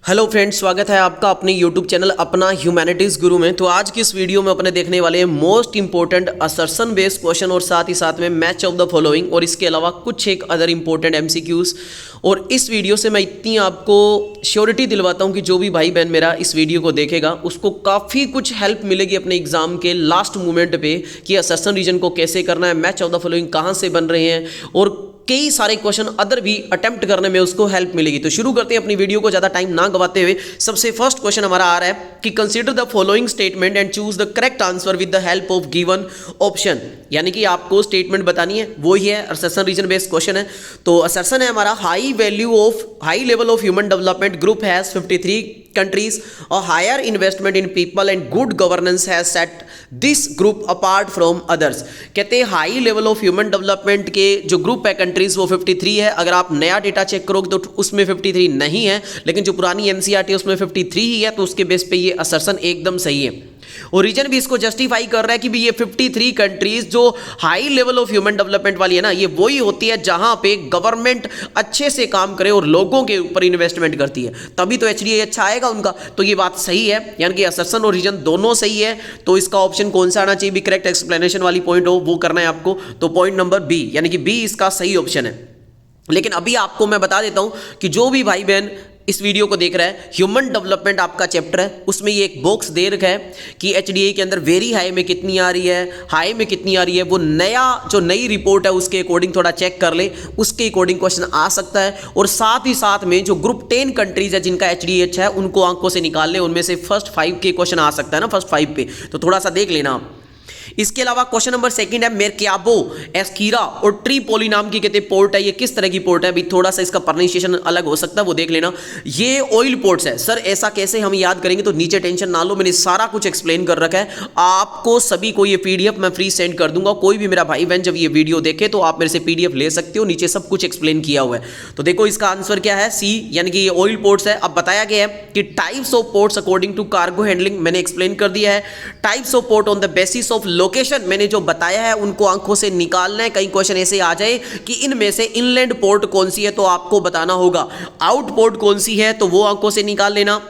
Hello friends, स्वागत है आपका अपने यूट्यूब चैनल अपना ह्यूमैनिटीज़ गुरु में। तो आज की इस वीडियो में अपने देखने वाले हैं most important assertion based question और साथ ही साथ में मैच ऑफ द फॉलोइंग और इसके अलावा कुछ एक अदर इंपॉर्टेंट एमसीक्यूज़। और इस वीडियो से मैं इतनी आपको श्योरिटी दिलवाता हूं कि जो भी भाई बहन मेरा इस वीडियो को देखेगा उसको काफ़ी कुछ हेल्प मिलेगी अपने एग्जाम के लास्ट मोमेंट पे कि असर्शन रीजन को कैसे करना है, मैच ऑफ द फॉलोइंग कहाँ से बन रहे हैं और कई सारे क्वेश्चन अदर भी अटेम्प्ट करने में उसको हेल्प मिलेगी। तो शुरू करते हैं अपनी वीडियो को, ज़्यादा टाइम ना गवाते हुए। सबसे फर्स्ट क्वेश्चन हमारा आ रहा है कि consider the following statement and choose the correct answer with the help of given option. यानी कि आपको स्टेटमेंट बतानी है, वो ही है असर्शन रीजन बेस्ड क्वेश्चन है। तो असर्शन है हमारा high level of human development group has 53 countries. A higher investment in people and good governance has set this group apart from others. कहते हैं high level of human development के जो group है countries वो 53 है। अगर आप नया डेटा चेक करोगे तो उसमें 53 नहीं है, लेकिन जो पुरानी एनसीईआरटी है उसमें 53 ही है। तो उसके बेस पे ये असर्शन एकदम सही है। और रीजन भी इसको जस्टिफाई कर रहा है कि भी ये 53 कंट्रीज जो high level of human development वाली है ना, ये वही होती है जहां पे गवर्नमेंट अच्छे से काम करे और लोगों के ऊपर इन्वेस्टमेंट करती है, तभी तो एचडीए अच्छा आएगा उनका। तो ये बात सही है, यानी कि असर्शन और रीजन दोनों सही है। तो इसका ऑप्शन कौन सा आना चाहिए भी करेक्ट एक्सप्लेनेशन वाली पॉइंट हो वो करना है आपको। तो पॉइंट नंबर बी, यानी कि बी इसका सही ऑप्शन है। लेकिन अभी आपको मैं बता देता हूं कि जो भी भाई बहन इस वीडियो को देख रहा है, ह्यूमन डेवलपमेंट आपका चैप्टर है, उसमें ये एक बॉक्स दे रखा है कि एचडीए के अंदर वेरी हाई में कितनी आ रही है, हाई में कितनी आ रही है। वो नई रिपोर्ट है उसके अकॉर्डिंग थोड़ा चेक कर ले, उसके अकॉर्डिंग क्वेश्चन आ सकता है। और साथ ही साथ में जो ग्रुप 10 कंट्रीज है जिनका एचडीए अच्छा है उनको आंखों से निकाल ले, उनमें से फर्स्ट 5 के क्वेश्चन आ सकता है ना, फर्स्ट 5 पे। तो थोड़ा सा देख लेना आप। इसके अलावा क्वेश्चन नंबर सेकंड है मेरक्याबो एस्कीरा और ट्रीपोली नाम की कहते पोर्ट है। ये किस तरह की पोर्ट है अभी थोड़ा सा इसका प्रोनाउंसिएशन अलग हो सकता है, वो देख लेना। ये ऑयल पोर्ट्स है। सर ऐसा कैसे हम याद करेंगे, तो नीचे टेंशन ना लो, मैंने सारा कुछ एक्सप्लेन कर रखा है। आपको सभी को ये पीडीएफ मैं फ्री सेंड कर दूंगा। कोई भी मेरा भाई बहन जब ये वीडियो देखे तो आप मेरे से पीडीएफ ले सकते हो, नीचे सब कुछ एक्सप्लेन किया हुआ है। तो देखो इसका आंसर क्या है, सी, यानी कि ये ऑयल पोर्ट्स है। अब बताया गया है कि types of ports according to cargo handling, मैंने एक्सप्लेन कर दिया है। Types of port on the basis of location, मैंने जो बताया है उनको आंखों से निकालना है। कई क्वेश्चन ऐसे आ जाए कि इनमें से इनलैंड पोर्ट कौन सी है तो आपको बताना होगा, आउट पोर्ट कौन सी है तो वो आंखों से निकाल लेना।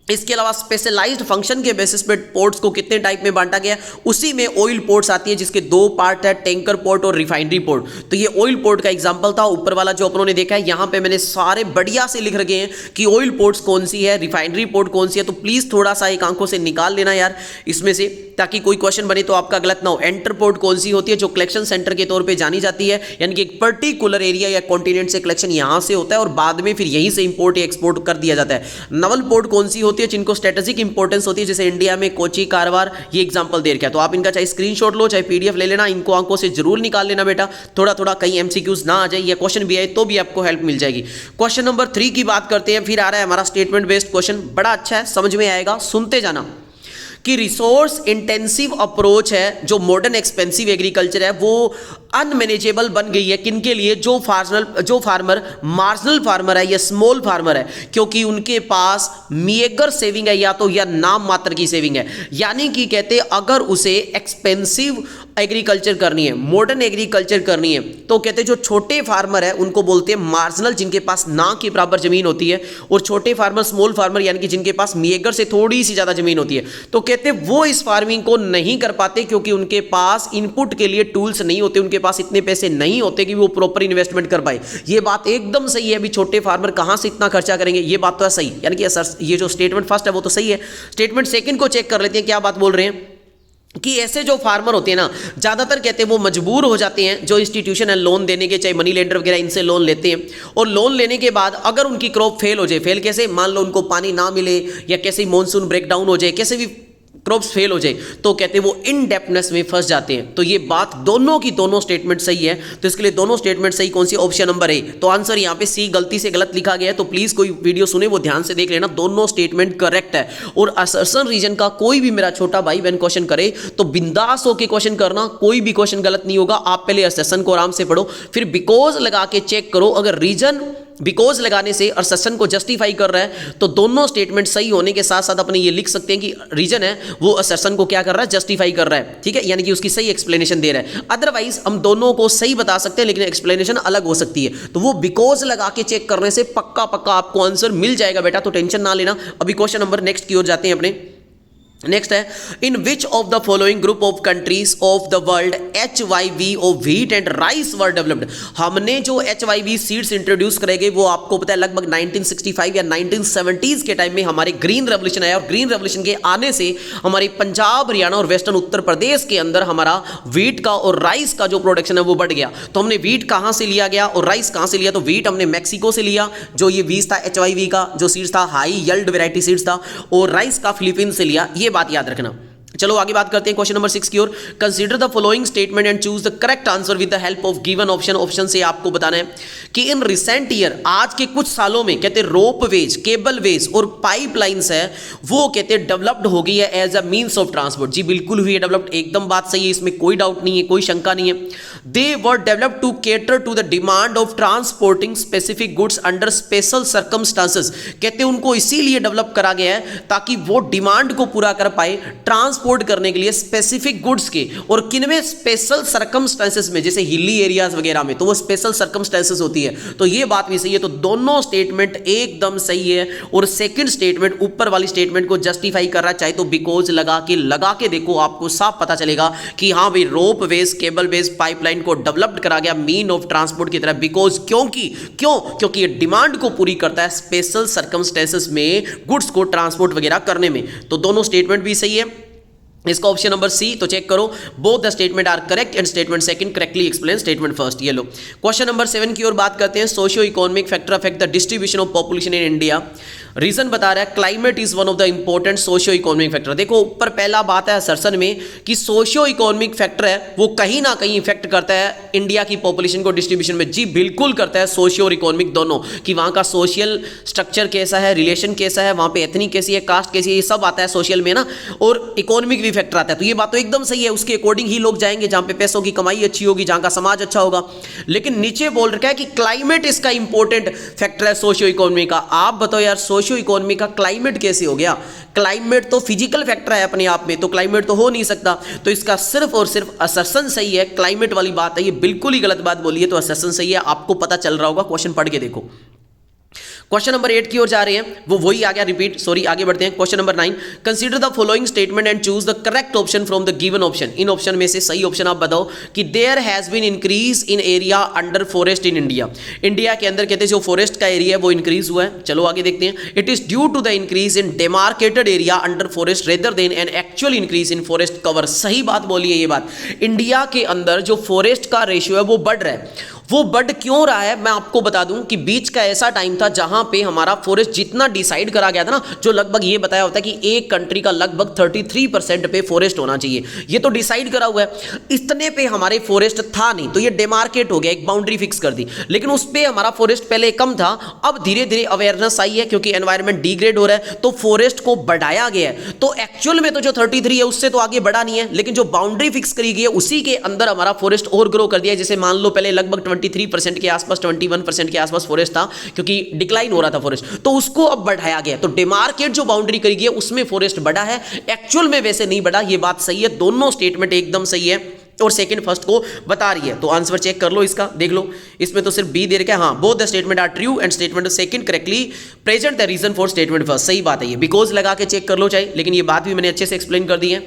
इसके अलावा स्पेशलाइज्ड फंक्शन के बेसिस पे पोर्ट्स को कितने टाइप में बांटा गया, उसी में ऑयल पोर्ट्स आती है जिसके 2 पार्ट है, टैंकर पोर्ट और रिफाइनरी पोर्ट। तो ये ऑयल पोर्ट का एग्जांपल था। ऊपर वाला जो अपनों ने देखा है यहां पे मैंने सारे बढ़िया से लिख रखे हैं कि ऑयल पोर्ट्स कौन सी है, रिफाइनरी पोर्ट कौन सी है। तो प्लीज थोड़ा सा एक आंखों से निकाल लेना यार इसमें से, ताकि कोई क्वेश्चन बने तो आपका गलत ना हो। एंटर पोर्ट कौन सी होती है, जो कलेक्शन सेंटर के तौर पर जानी जाती है, यानी कि एक पर्टिकुलर एरिया या कॉन्टिनेंट से कलेक्शन यहां से होता है और बाद में फिर यहीं से इंपोर्ट या एक्सपोर्ट कर दिया जाता है। नवल पोर्ट कौन सी होती है, जिनको स्ट्रेटेजिक इंपॉर्टेंस होती है, जैसे इंडिया में कोची, कारवार, ये एग्जांपल दे रखा है। तो आप इनका चाहे स्क्रीनशॉट लो चाहे पीडीएफ ले लेना, इनको आंखों से जरूर निकाल लेना बेटा। थोड़ा थोड़ा कहीं एमसीक्यूज ना आ जाए या क्वेश्चन भी आए तो भी आपको हेल्प मिल जाएगी। क्वेश्चन नंबर 3 की बात करते हैं। फिर आ रहा है हमारा स्टेटमेंट बेस्ड क्वेश्चन, बड़ा अच्छा है, समझ में आएगा, सुनते जाना। कि रिसोर्स इंटेंसिव अप्रोच है, जो मॉडर्न एक्सपेंसिव एग्रीकल्चर है, वो अनमैनेजेबल बन गई है किनके लिए, जो फार्मर मार्जिनल फार्मर है या स्मॉल फार्मर है, क्योंकि उनके पास मीगर सेविंग है या नाम मात्र की सेविंग है। यानी कि कहते अगर उसे एक्सपेंसिव एग्रीकल्चर करनी है, मॉडर्न एग्रीकल्चर करनी है, तो कहते जो छोटे फार्मर है उनको बोलते हैं मार्जिनल, जिनके पास ना के बराबर जमीन होती है। और छोटे फार्मर स्मॉल फार्मर यानी कि जिनके पास मीगर से थोड़ी सी ज्यादा जमीन होती है। तो कहते वो इस फार्मिंग को नहीं कर पाते क्योंकि उनके पास इनपुट के लिए टूल्स नहीं होते, उनके पास इतने पैसे नहीं होते कि वो प्रॉपर इन्वेस्टमेंट कर पाए। ये बात एकदम सही है। अभी छोटे फार्मर कहां से इतना खर्चा करेंगे, ये बात तो है सही। यानी कि सर ये जो स्टेटमेंट फर्स्ट है वो तो सही है। स्टेटमेंट सेकंड को चेक कर लेते हैं, क्या बात बोल रहे हैं कि ऐसे जो फार्मर होते हैं ना, ज्यादातर कहते हैं वो मजबूर हो जाते हैं, जो इंस्टीट्यूशन है लोन देने के, चाहे मनी लेंडर वगैरह, इनसे लोन लेते हैं। और लोन लेने के बाद अगर उनकी क्रॉप फेल हो जाए, फेल कैसे, मान लो उनको पानी ना मिले या कैसे मॉनसून ब्रेकडाउन हो जाए, कैसे भी क्रॉप्स फेल हो जाए, तो कहते हैं वो इन डेप्टनेस में फंस जाते हैं। तो ये बात दोनों की दोनों स्टेटमेंट सही है। तो इसके लिए दोनों स्टेटमेंट सही, कौन सी, ऑप्शन नंबर ए। तो आंसर यहाँ पे सी गलती से गलत लिखा गया है, तो प्लीज कोई वीडियो सुने वो ध्यान से देख लेना, दोनों स्टेटमेंट करेक्ट है। और असर्शन रीजन का कोई भी मेरा छोटा भाई बहन क्वेश्चन करे तो बिंदास होकर क्वेश्चन करना, कोई भी क्वेश्चन गलत नहीं होगा। आप पहले असर्शन को आराम से पढ़ो, फिर बिकॉज लगा के चेक करो। अगर रीजन बिकॉज लगाने से असर्शन को जस्टिफाई कर रहा है, तो दोनों स्टेटमेंट सही होने के साथ साथ अपने ये लिख सकते हैं कि रीजन है वो असर्शन को क्या कर रहा है, जस्टिफाई कर रहा है, ठीक है, यानी कि उसकी सही एक्सप्लेनेशन दे रहा है। अदरवाइज हम दोनों को सही बता सकते हैं लेकिन एक्सप्लेनेशन अलग हो सकती है, तो वो बिकॉज लगा के चेक करने से पक्का पक्का आपको आंसर मिल जाएगा बेटा, तो टेंशन ना लेना। अभी क्वेश्चन नंबर नेक्स्ट की ओर जाते हैं अपने। नेक्स्ट है, in which of the following group of countries of the world HYV of wheat and rice were developed. हमने जो HYV सीड्स इंट्रोड्यूस करेंगे वो आपको पता है लगभग 1965 या 1970s के टाइम में हमारे ग्रीन रेवोल्यूशन आया, और ग्रीन रेवोल्यूशन के आने से हमारे पंजाब, हरियाणा और वेस्टर्न उत्तर प्रदेश के अंदर हमारा व्हीट का और राइस का जो प्रोडक्शन है वो बढ़ गया। तो हमने व्हीट कहां से लिया गया और राइस कहां से लिया, तो व्हीट हमने मैक्सिको से लिया, जो ये बीज था HYV का जो सीड्स था, हाई यील्ड वैरायटी सीड्स था, और राइस का फिलीपींस से लिया, ये बात याद रखना। चलो आगे बात करते हैं क्वेश्चन नंबर 6 की ओर। Consider the following statement and choose the correct answer with the help of given option. Option से आपको बताना है कि इन रिसेंट ईयर, आज के कुछ सालों में, कहते हैं रोपवेज, केबलवेज और पाइपलाइंस है वो कहते हैं डेवलप्ड हो गई है as a means of transport. जी बिल्कुल हुई है डेवलप्ड, एकदम बात सही है, इसमें कोई डाउट नहीं है, कोई शंका नहीं है। They were developed to cater to the demand of transporting specific goods under special circumstances. कहते हैं उनको इसीलिए डेवलप करा गया है ताकि वो डिमांड को पूरा कर पाए ट्रांसपोर्ट करने के लिए स्पेसिफिक गुड्स के, और किनमें, स्पेशल सर्कमस्टेंसेस में, जैसे हिली एरियाज वगैरह में, तो वो स्पेशल सर्कमस्टेंसेस होती है। तो ये बात भी सही है, तो दोनों स्टेटमेंट एकदम सही है, और सेकंड स्टेटमेंट ऊपर वाली स्टेटमेंट को जस्टिफाई कर रहा है, चाहे तो बिकॉज लगा के देखो, आपको साफ पता चलेगा कि हाँ भाई रोप वेज, केबल वेज, पाइपलाइन को डेवलप्ड करा गया मीन ऑफ ट्रांसपोर्ट की तरह, बिकॉज क्योंकि ये डिमांड को पूरी करता है स्पेशल सर्कमस्टेंसेस में गुड्स को ट्रांसपोर्ट वगैरह करने में। तो दोनों स्टेटमेंट भी सही है। इसका ऑप्शन नंबर सी, तो चेक करो, both the statement are correct and statement second correctly explain statement first. ये लो क्वेश्चन नंबर 7 की ओर बात करते हैं। Socio economic factor affect the distribution of population in India. Reason बता रहा है climate is one of the important socio economic factor. देखो ऊपर पहला बात है असर्शन में कि सोशियो इकोनॉमिक फैक्टर है वो कहीं ना कहीं इफेक्ट करता है इंडिया की पॉपुलेशन को डिस्ट्रीब्यूशन में। जी बिल्कुल करता है, सोशियो और इकोनॉमिक दोनों, कि वहां का सोशल स्ट्रक्चर कैसा है, रिलेशन कैसा है, वहां पे एथनिक कैसी है, कास्ट कैसी है, ये सब आता है सोशल में ना, और इकोनॉमिक भी फैक्टर आता है। तो ये बात तो एकदम सही है, उसके अकॉर्डिंग ही लोग जाएंगे जहां पे पैसों की कमाई अच्छी होगी, जहां का समाज अच्छा होगा। लेकिन नीचे बोल रखा है कि क्लाइमेट इसका इंपॉर्टेंट फैक्टर है सोशियो इकोनॉमी का। आप बताओ यार सोशियो इकोनॉमी का क्लाइमेट कैसे हो गया? क्लाइमेट तो फिजिकल फैक्टर है अपने आप में, तो क्लाइमेट तो हो नहीं सकता। तो इसका सिर्फ और सिर्फ असर्शन सही है, क्लाइमेट वाली बात है ये बिल्कुल ही गलत बात बोली है, तो असर्शन सही है। आपको पता चल रहा होगा, क्वेश्चन पढ़ के देखो। क्वेश्चन नंबर 8 की ओर जा रहे हैं, वो वही आ गया रिपीट, सॉरी आगे बढ़ते हैं। Question number 9, consider the following statement and choose the correct option from the given option. इन ऑप्शन में से सही ऑप्शन आप बताओ कि there has been increase in area under forest in India. India के अंदर कहते हैं जो फॉरेस्ट का एरिया है वो इंक्रीज हुआ है। चलो आगे देखते हैं। It is due to the increase in demarcated area under forest rather than an actual increase in forest cover. सही बात बोली है ये बात। इंडिया के अंदर जो फॉरेस्ट का रेशियो है वो बढ़ रहा है। वो बढ़ क्यों रहा है मैं आपको बता दूं कि बीच का ऐसा टाइम था जहां पे हमारा फॉरेस्ट जितना डिसाइड करा गया था ना, जो लगभग ये बताया होता है कि एक कंट्री का लगभग 33% पे फॉरेस्ट होना चाहिए, ये तो डिसाइड करा हुआ है। इतने पे हमारे फॉरेस्ट था नहीं, तो ये डेमार्केट हो गया, एक बाउंड्री फिक्स कर दी। लेकिन उस पे हमारा फॉरेस्ट पहले कम था, अब धीरे धीरे अवेयरनेस आई है क्योंकि एनवायरमेंट डिग्रेड हो रहा है, तो फॉरेस्ट को बढ़ाया गया है। तो एक्चुअल में तो जो 33 है उससे तो आगे बढ़ा नहीं है, लेकिन जो बाउंड्री फिक्स करी गई है उसी के अंदर हमारा फॉरेस्ट और ग्रो कर दिया है। जैसे मान लो पहले लगभग 23% के आसपास, 21% के आसपास फॉरेस्ट था, क्योंकि डिक्लाइन हो रहा था फॉरेस्ट, तो उसको अब बढ़ाया गया। तो डिमार्केट जो बाउंड्री करी गई है उसमें फॉरेस्ट बढ़ा है, एक्चुअल में वैसे नहीं बढ़ा। ये बात सही है, दोनों स्टेटमेंट एकदम सही है और सेकंड फर्स्ट को बता रही है। तो आंसर चेक कर लो इसका, देख लो इसमें तो सिर्फ बी दे रखा है। हाँ, both the statement are true and statement second correctly present the reason for statement first. सही बात है ये, बिकॉज लगा के चेक कर लो चाहे, लेकिन ये बात भी मैंने अच्छे से एक्सप्लेन कर दी है।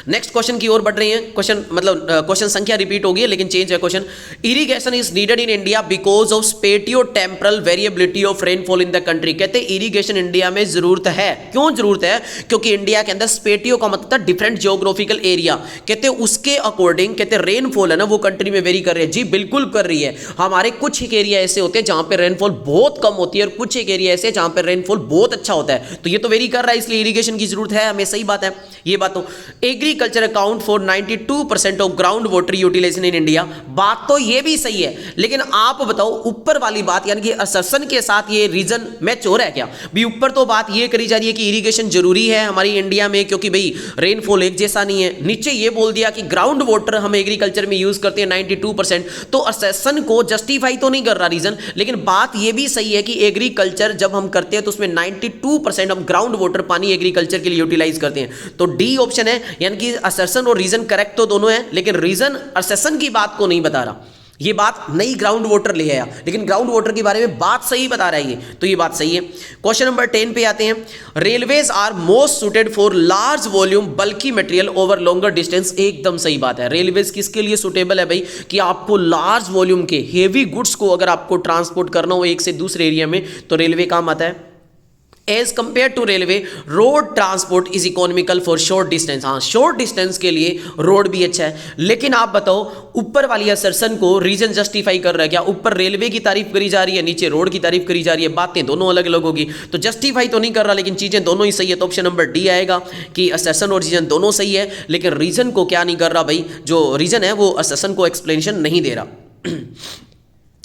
नेक्स्ट क्वेश्चन की ओर बढ़ रही है। क्वेश्चन मतलब क्वेश्चन संख्या रिपीट होगी है लेकिन चेंज है question. Irrigation is needed in India because of spatio temporal variability of rainfall in the country. कहते हैं इरिगेशन इंडिया में जरूरत है। क्यों जरूरत है? क्योंकि इंडिया के अंदर स्पेटियो का मतलब डिफरेंट जियोग्राफिकल एरिया, कहते हैं उसके अकॉर्डिंग कहते हैं रेनफॉल है ना वो कंट्री में वेरी कर रही है। जी बिल्कुल कर रही है। हमारे कुछ एक एरिया ऐसे होते हैं जहां पे रेनफॉल बहुत कम होती है और कुछ एक एरिया ऐसे जहां पे रेनफॉल बहुत अच्छा होता है, तो ये तो वेरी कर रहा है, इसलिए इरिगेशन की जरूरत है हमें। सही बात है ये बात। तो agriculture account for 92% of ground water utilization in India. बात तो ये भी सही है, लेकिन आप बताओ ऊपर वाली बात यानी कि असर्शन के साथ ये रीजन मैच हो रहा है क्या? भी ऊपर तो बात ये करी जा रही है कि इरिगेशन जरूरी है हमारी इंडिया में क्योंकि भाई रेनफॉल एक जैसा नहीं है, नीचे ये बोल दिया कि ग्राउंड वाटर हम एग्रीकल्चर में यूज करते हैं 92%, तो असर्शन को जस्टिफाई तो नहीं कर रहा रीजन, लेकिन बात ये भी सही है कि एग्रीकल्चर जब हम करते हैं तो उसमें 92% हम ग्राउंड वाटर पानी एग्रीकल्चर के लिए यूटिलाइज करते हैं। तो डी ऑप्शन है, यानी कि असर्शन और रीजन करेक्ट तो दोनों है, लेकिन रीजन असर्शन की बात को नहीं बता रहा। ये बात नई ग्राउंड वाटर ले आया, लेकिन ग्राउंड वाटर के बारे में बात सही बता रहा है ये, तो ये बात सही है। क्वेश्चन नंबर 10 पे आते हैं। Railways are most suited for large volume bulky material over longer distance. एकदम सही बात है, रेलवेज किसके लिए सुटेबल है भाई? कि आपको लार्ज वॉल्यूम के हेवी गुड्स को अगर आपको ट्रांसपोर्ट करना हो एक से दूसरे एरिया में तो रेलवे काम आता है। As compare to railway road transport is economical for short distance. हाँ, शॉर्ट डिस्टेंस के लिए रोड भी अच्छा है, लेकिन आप बताओ ऊपर वाली असर्शन को रीजन जस्टिफाई कर रहा है क्या? ऊपर रेलवे की तारीफ करी जा रही है, नीचे रोड की तारीफ करी जा रही है, बातें दोनों अलग अलग होगी, तो जस्टिफाई तो नहीं कर रहा, लेकिन चीजें दोनों ही सही है। तो ऑप्शन नंबर डी आएगा कि असर्शन और रीजन दोनों सही है, लेकिन रीजन को क्या नहीं कर रहा भाई? जो रीजन है वो असर्शन को एक्सप्लेनेशन नहीं दे रहा।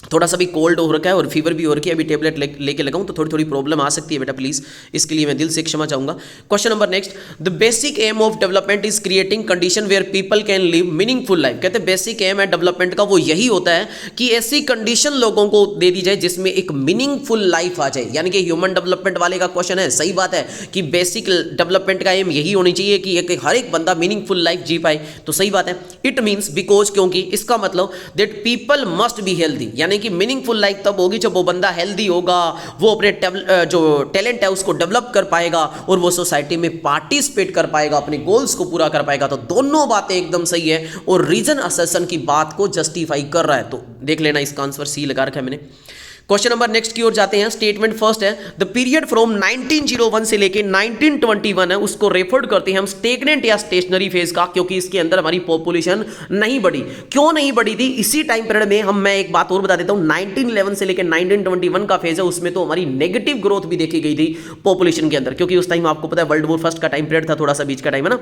थोड़ा सा भी कोल्ड हो रखा है और फीवर भी हो रखी है, अभी टेबलेट लेके लगाऊं तो थोड़ी थोड़ी प्रॉब्लम आ सकती है बेटा, प्लीज इसके लिए मैं दिल से क्षमा चाहूंगा। Question number next, the basic aim of development is creating condition where people can live meaningful life. कहते हैं बेसिक एम है डेवलपमेंट का वो यही होता है कि ऐसी कंडीशन लोगों को दे दी जाए जिसमें एक मीनिंगफुल लाइफ आ जाए, यानी कि ह्यूमन डेवलपमेंट वाले का क्वेश्चन है। सही बात है कि बेसिक डेवलपमेंट का एम यही होनी चाहिए कि हर एक बंदा मीनिंगफुल लाइफ जी पाए, तो सही बात है। इट मीन्स बिकॉज, क्योंकि, इसका मतलब that people must be healthy, यानी कि मीनिंगफुल लाइफ तब होगी जब वो बंदा हेल्दी होगा, वो अपने जो टैलेंट है उसको डेवलप कर पाएगा और वो सोसाइटी में पार्टिसिपेट कर पाएगा, अपने गोल्स को पूरा कर पाएगा। तो दोनों बातें एकदम सही है और रीजन असर्शन की बात को जस्टिफाई कर रहा है, तो देख लेना इसका आंसर सी लगा रखा है मैंने। क्वेश्चन नंबर नेक्स्ट की ओर जाते हैं। स्टेटमेंट फर्स्ट है, द पीरियड फ्रॉम 1901 से लेके 1921 है, उसको रेफर्ड करते हैं हम स्टेगनेंट या स्टेशनरी फेज का, क्योंकि इसके अंदर हमारी पॉपुलेशन नहीं बढ़ी। क्यों नहीं बढ़ी थी? इसी टाइम पीरियड में मैं एक बात और बता देता हूं, 1911 से लेकर 1921 का फेज है, उसमें तो हमारी नेगेटिव ग्रोथ भी देखी गई थी पॉपुलेशन के अंदर, क्योंकि उस टाइम आपको पता है वर्ल्ड वॉर फर्स्ट का टाइम पीरियड था, थोड़ा सा बीच का टाइम है ना,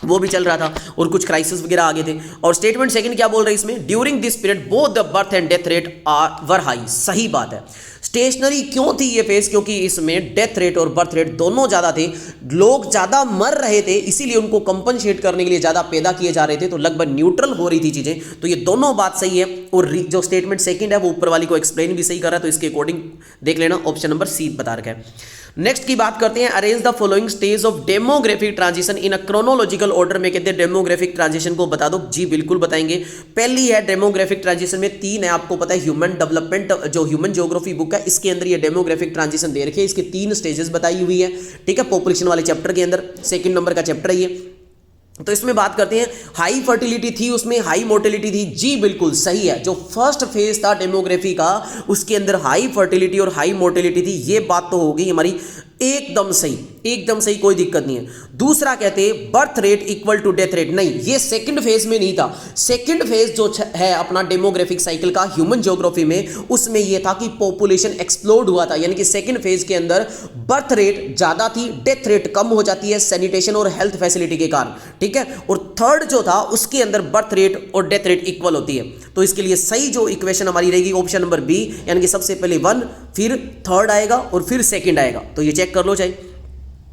वो भी चल रहा था और कुछ क्राइसिस वगैरह आ गए थे। और स्टेटमेंट सेकंड क्या बोल रहे हैं इसमें? During this period both the birth and death rate were high. सही बात है। स्टेशनरी क्यों थी ये फेज? क्योंकि इसमें डेथ रेट और बर्थ रेट दोनों ज्यादा थे, लोग ज्यादा मर रहे थे, इसीलिए उनको कंपनसेट करने के लिए ज्यादा पैदा किए जा रहे थे, तो लगभग न्यूट्रल हो रही थी चीजें। तो ये दोनों बात सही है और जो स्टेटमेंट सेकंड है वो ऊपर वाली को एक्सप्लेन भी सही कर रहा है, तो इसके अकॉर्डिंग देख लेना, ऑप्शन नंबर सी बता रखा है। नेक्स्ट की बात करते हैं, arrange the following stage of demographic transition in a chronological order में। कहते हैं डेमोग्राफिक ट्रांजिशन को बता दो। जी बिल्कुल बताएंगे। पहली है डेमोग्राफिक ट्रांजिशन में 3 है, आपको पता है ह्यूमन डेवलपमेंट जो ह्यूमन ज्योग्राफी बुक है इसके अंदर ये डेमोग्राफिक ट्रांजिशन दे रखी है, इसके 3 स्टेजेस बताई हुई है, ठीक है, पॉपुलेशन वाले चैप्टर के अंदर, सेकंड नंबर का चैप्टर है ये। तो इसमें बात करते हैं, हाई फर्टिलिटी थी उसमें, हाई मोर्टेलिटी थी। जी बिल्कुल सही है, जो फर्स्ट फेज था डेमोग्राफी का उसके अंदर हाई फर्टिलिटी और हाई मोर्टेलिटी थी, ये बात तो होगी हमारी एकदम सही, एकदम सही, कोई दिक्कत नहीं है। दूसरा कहते हैं birth rate equal to death rate, नहीं ये सेकंड फेज में नहीं था। सेकंड फेज जो है अपना डेमोग्राफिक साइकिल का ह्यूमन ज्योग्राफी में, उसमें यह था कि पॉपुलेशन एक्सप्लोड हुआ था, यानी कि सेकंड फेज के अंदर बर्थ रेट ज्यादा थी, डेथ रेट कम हो जाती है सैनिटेशन और हेल्थ फैसिलिटी के कारण, ठीक है। और थर्ड जो था उसके अंदर बर्थ रेट और डेथ रेट इक्वल होती है, तो इसके लिए सही जो इक्वेशन हमारी रहेगी ऑप्शन नंबर बी, यानी कि सबसे पहले 1 फिर थर्ड आएगा और फिर सेकंड आएगा, तो ये चेक कर लो चाहे।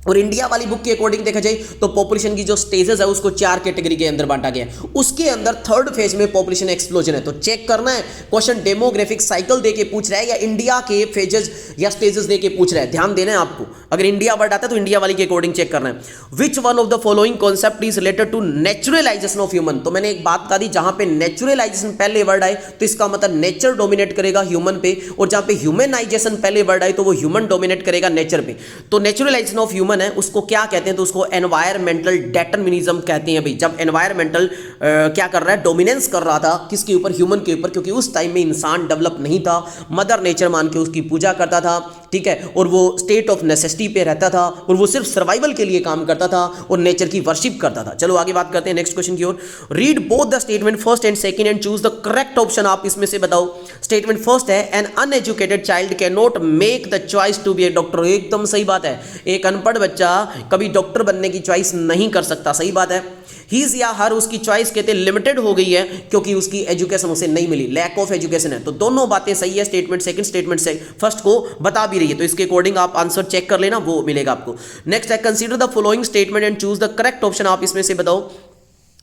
और इंडिया वाली बुक के अकॉर्डिंग देखा जाए तो पॉपुलेशन की जो स्टेजेस है उसको 4 कैटेगरी के अंदर बांटा गया है, उसके अंदर थर्ड फेज में पॉपुलेशन एक्सप्लोजन है। तो चेक करना है क्वेश्चन डेमोग्राफिक साइकिल देके पूछ रहा है या इंडिया के फेजेस या स्टेजेस देके पूछ रहा है, ध्यान देना है आपको। अगर इंडिया वर्ड आता है तो इंडिया वाली के अकॉर्डिंग चेक करना है। Which one of the following concept is related to naturalization of human. तो मैंने एक बात बता दी, जहां पे नेचुरलाइजेशन पहले वर्ड आए तो इसका मतलब नेचर डोमिनेट करेगा ह्यूमन पे, और जहां पे ह्यूमनाइजेशन पहले वर्ड आए तो वो ह्यूमन डोमिनेट करेगा नेचर पे। तो नेचुरलाइजेशन ऑफ ह्यूमन है, उसको क्या कहते हैं? तो उसको एनवायरमेंटल डिटरमिनिज्म कहते हैं भाई। जब एनवायरमेंटल क्या कर रहा है, डोमिनेंस कर रहा था किसके ऊपर? ह्यूमन के ऊपर, क्योंकि उस टाइम में इंसान डेवलप नहीं था, मदर नेचर मान के उसकी पूजा करता था, ठीक है, और वो स्टेट ऑफ नेसेसिटी पे रहता था और वो सिर्फ सर्वाइवल के लिए काम करता था और नेचर की वर्शिप करता था। चलो आगे बात करते हैं नेक्स्ट क्वेश्चन की ओर। Read both the statement first and second and choose the correct option. आप इसमें से बताओ। स्टेटमेंट फर्स्ट है an uneducated child can not make the choice to be a doctor. एकदम सही बात है, एक अनपढ़ बच्चा कभी डॉक्टर बनने की चॉइस नहीं कर सकता, सही बात है। हीज या हर उसकी चॉइस कहते लिमिटेड हो गई है क्योंकि उसकी एजुकेशन उसे नहीं मिली, लैक ऑफ एजुकेशन है। तो दोनों बातें सही है, स्टेटमेंट सेकंड स्टेटमेंट से फर्स्ट को बता भी रही है, तो इसके अकॉर्डिंग आप आंसर चेक कर लेना, वो मिलेगा आपको। नेक्स्ट है consider the following statement and choose the correct option, आप इसमें से बताओ।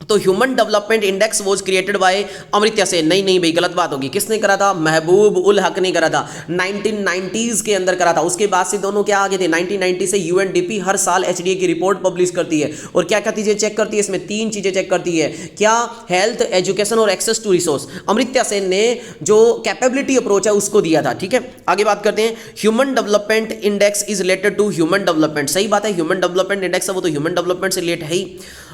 तो human development index was created by Amartya Sen, नहीं भाई गलत बात होगी, किसने करा था? महबूब उल हक ने करा था, 1990s के अंदर करा था। उसके बाद से दोनों क्या आगे थे, 1990 से यूएनडीपी हर साल एचडीए की रिपोर्ट पब्लिश करती है और क्या क्या चीजें चेक करती है, इसमें 3 चीजें चेक करती है, क्या? हेल्थ, एजुकेशन और access to resource. Amartya Sen ने जो कैपेबिलिटी अप्रोच है उसको दिया था, ठीक है। आगे बात करते हैं, human development index is related to human development, सही बात है, ह्यूमन डेवलपमेंट इंडेक्स है वो तो ह्यूमन डेवलपमेंट से रिलेट है ही।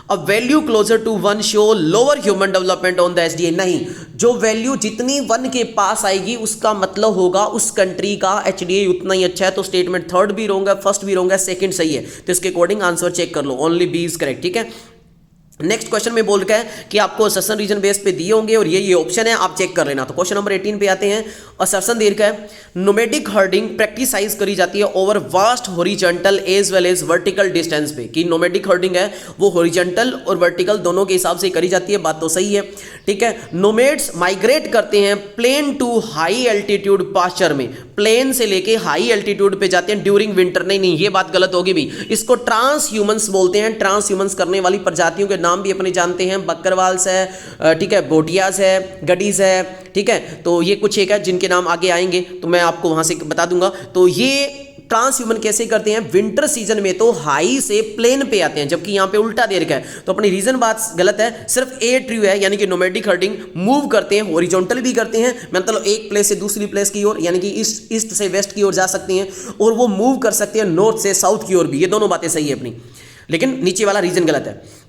A value closer to 1 show lower human development on the SDA, नहीं, जो वैल्यू जितनी 1 के पास आएगी उसका मतलब होगा उस कंट्री का एचडीए उतना ही अच्छा है। तो स्टेटमेंट थर्ड भी रॉन्ग है, फर्स्ट भी रॉन्ग है, सेकंड सही है, तो इसके अकॉर्डिंग आंसर चेक कर लो, ओनली बी इज करेक्ट, ठीक है। नेक्स्ट क्वेश्चन में बोल रहा है कि आपको असर्शन रीजन बेस पे दिए होंगे और ये ऑप्शन है, आप चेक कर लेना। तो क्वेश्चन नंबर 18 पे आते हैं, असर्शन दे रखा है नोमैडिक हर्डिंग प्रैक्टिसाइज करी जाती है over vast horizontal as well as vertical distance पे, कि नोमैडिक हर्डिंग है वो हॉरिजॉन्टल और वर्टिकल दोनों के हिसाब से करी जाती है, बात तो सही है, ठीक है। नोमैड्स माइग्रेट करते हैं plain to high altitude pasture में, प्लेन से लेके हाई एल्टीट्यूड पे जाते हैं ड्यूरिंग विंटर, नहीं ये बात गलत होगी भी, इसको ट्रांस ह्यूमंस बोलते हैं। ट्रांस ह्यूमंस करने वाली प्रजातियों के नाम भी अपने जानते हैं, बकरवाल्स है, ठीक है, बोटियाज है, गडीज है, ठीक है। तो ये कुछ एक है जिनके नाम आगे आएंगे तो मैं आपको वहां से बता दूंगा। तो ये ट्रांस ह्यूमन कैसे करते हैं, विंटर सीजन में तो हाई से प्लेन पे आते हैं, जबकि यहां पे उल्टा दे रखा है, तो अपनी रीजन बात गलत है, सिर्फ ए ट्रू है, यानी कि नोमैडिक हर्डिंग मूव करते हैं, हॉरिजॉन्टल भी करते हैं, मतलब एक प्लेस से दूसरी प्लेस की ओर, यानी कि ईस्ट से वेस्ट की ओर जा सकती हैं, और वो मूव कर सकते हैं नॉर्थ से साउथ की ओर भी, ये दोनों बातें सही है अपनी, लेकिन नीचे वाला रीजन गलत है।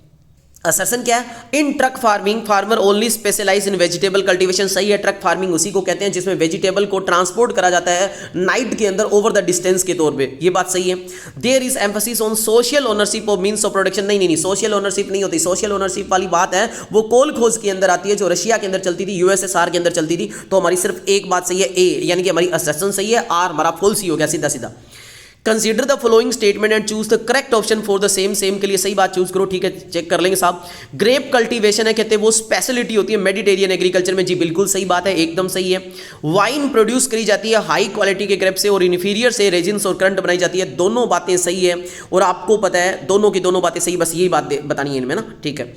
असर्शन क्या है, in truck farming farmer only specialise in vegetable cultivation, सही है, ट्रक फार्मिंग उसी को कहते हैं जिसमें वेजिटेबल को ट्रांसपोर्ट करा जाता है नाइट के अंदर ओवर द डिस्टेंस के तौर पे, ये बात सही है। There is emphasis on social ownership of means of production, नहीं सोशल ओनरशिप नहीं होती, सोशल ओनरशिप वाली बात है वो कोल खोज के अंदर आती है जो रशिया के अंदर चलती थी, यूएसएसआर के अंदर चलती थी। तो हमारी सिर्फ एक बात सही है, ए, यानी कि हमारी असर्शन सही है, आर हमारा फॉल्स ही हो गया सीधा सीधा। Consider the following statement and choose the correct option for the same, same के लिए सही बात चूज करो, ठीक है, चेक कर लेंगे साहब। ग्रेप कल्टीवेशन है कहते हैं वो स्पेशलिटी होती है मेडिटेरियन एग्रीकल्चर में, जी बिल्कुल सही बात है, एकदम सही है। वाइन प्रोड्यूस करी जाती है हाई क्वालिटी के ग्रेप से और इन्फीरियर से रेजिन्स और करंट बनाई जाती है, दोनों बातें सही है और आपको पता है दोनों की दोनों बातें सही, बस यही बात बतानी है इनमें ना, ठीक है।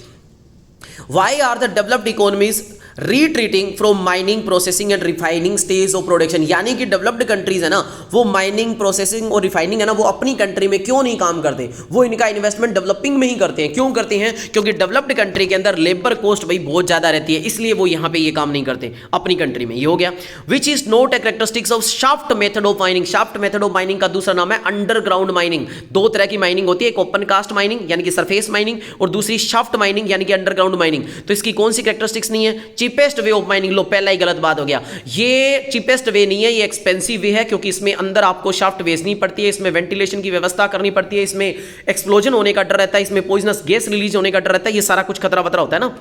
Why are the developed economies retreating from mining, processing and refining stage of production, यानी कि डेवलप्ड कंट्रीज है ना वो माइनिंग, प्रोसेसिंग और रिफाइनिंग है ना वो अपनी कंट्री में क्यों नहीं काम करते, वो इनका इन्वेस्टमेंट डेवलपिंग में ही करते हैं। क्यों करते हैं, क्योंकि डेवलप्ड कंट्री के अंदर लेबर कॉस्ट भाई बहुत ज्यादा रहती है, इसलिए वो यहाँ पे ये काम नहीं करते अपनी कंट्री में, ये हो गया। Which is not a characteristics of shaft method of mining, shaft method of mining का दूसरा नाम है अंडरग्राउंड माइनिंग। दो तरह की माइनिंग होती है, एक ओपन कास्ट माइनिंग यानी कि सरफेस माइनिंग और दूसरी शाफ्ट माइनिंग यानी कि अंडरग्राउंड माइनिंग। तो इसकी कौन सी कैरेक्टरिस्टिक्स नहीं है, चीपेस्ट वे ऑफ माइनिंग, लो पहला ही गलत बात हो गया, ये चीपेस्ट वे नहीं है, ये एक्सपेंसिव वे है क्योंकि इसमें अंदर आपको शाफ्ट भेजनी पड़ती है, इसमें वेंटिलेशन की व्यवस्था करनी पड़ती है, इसमें एक्सप्लोजन होने का डर रहता है, इसमें पॉइजनस गैस रिलीज होने का डर रहता है, ये सारा कुछ खतरा बतरा होता है ना,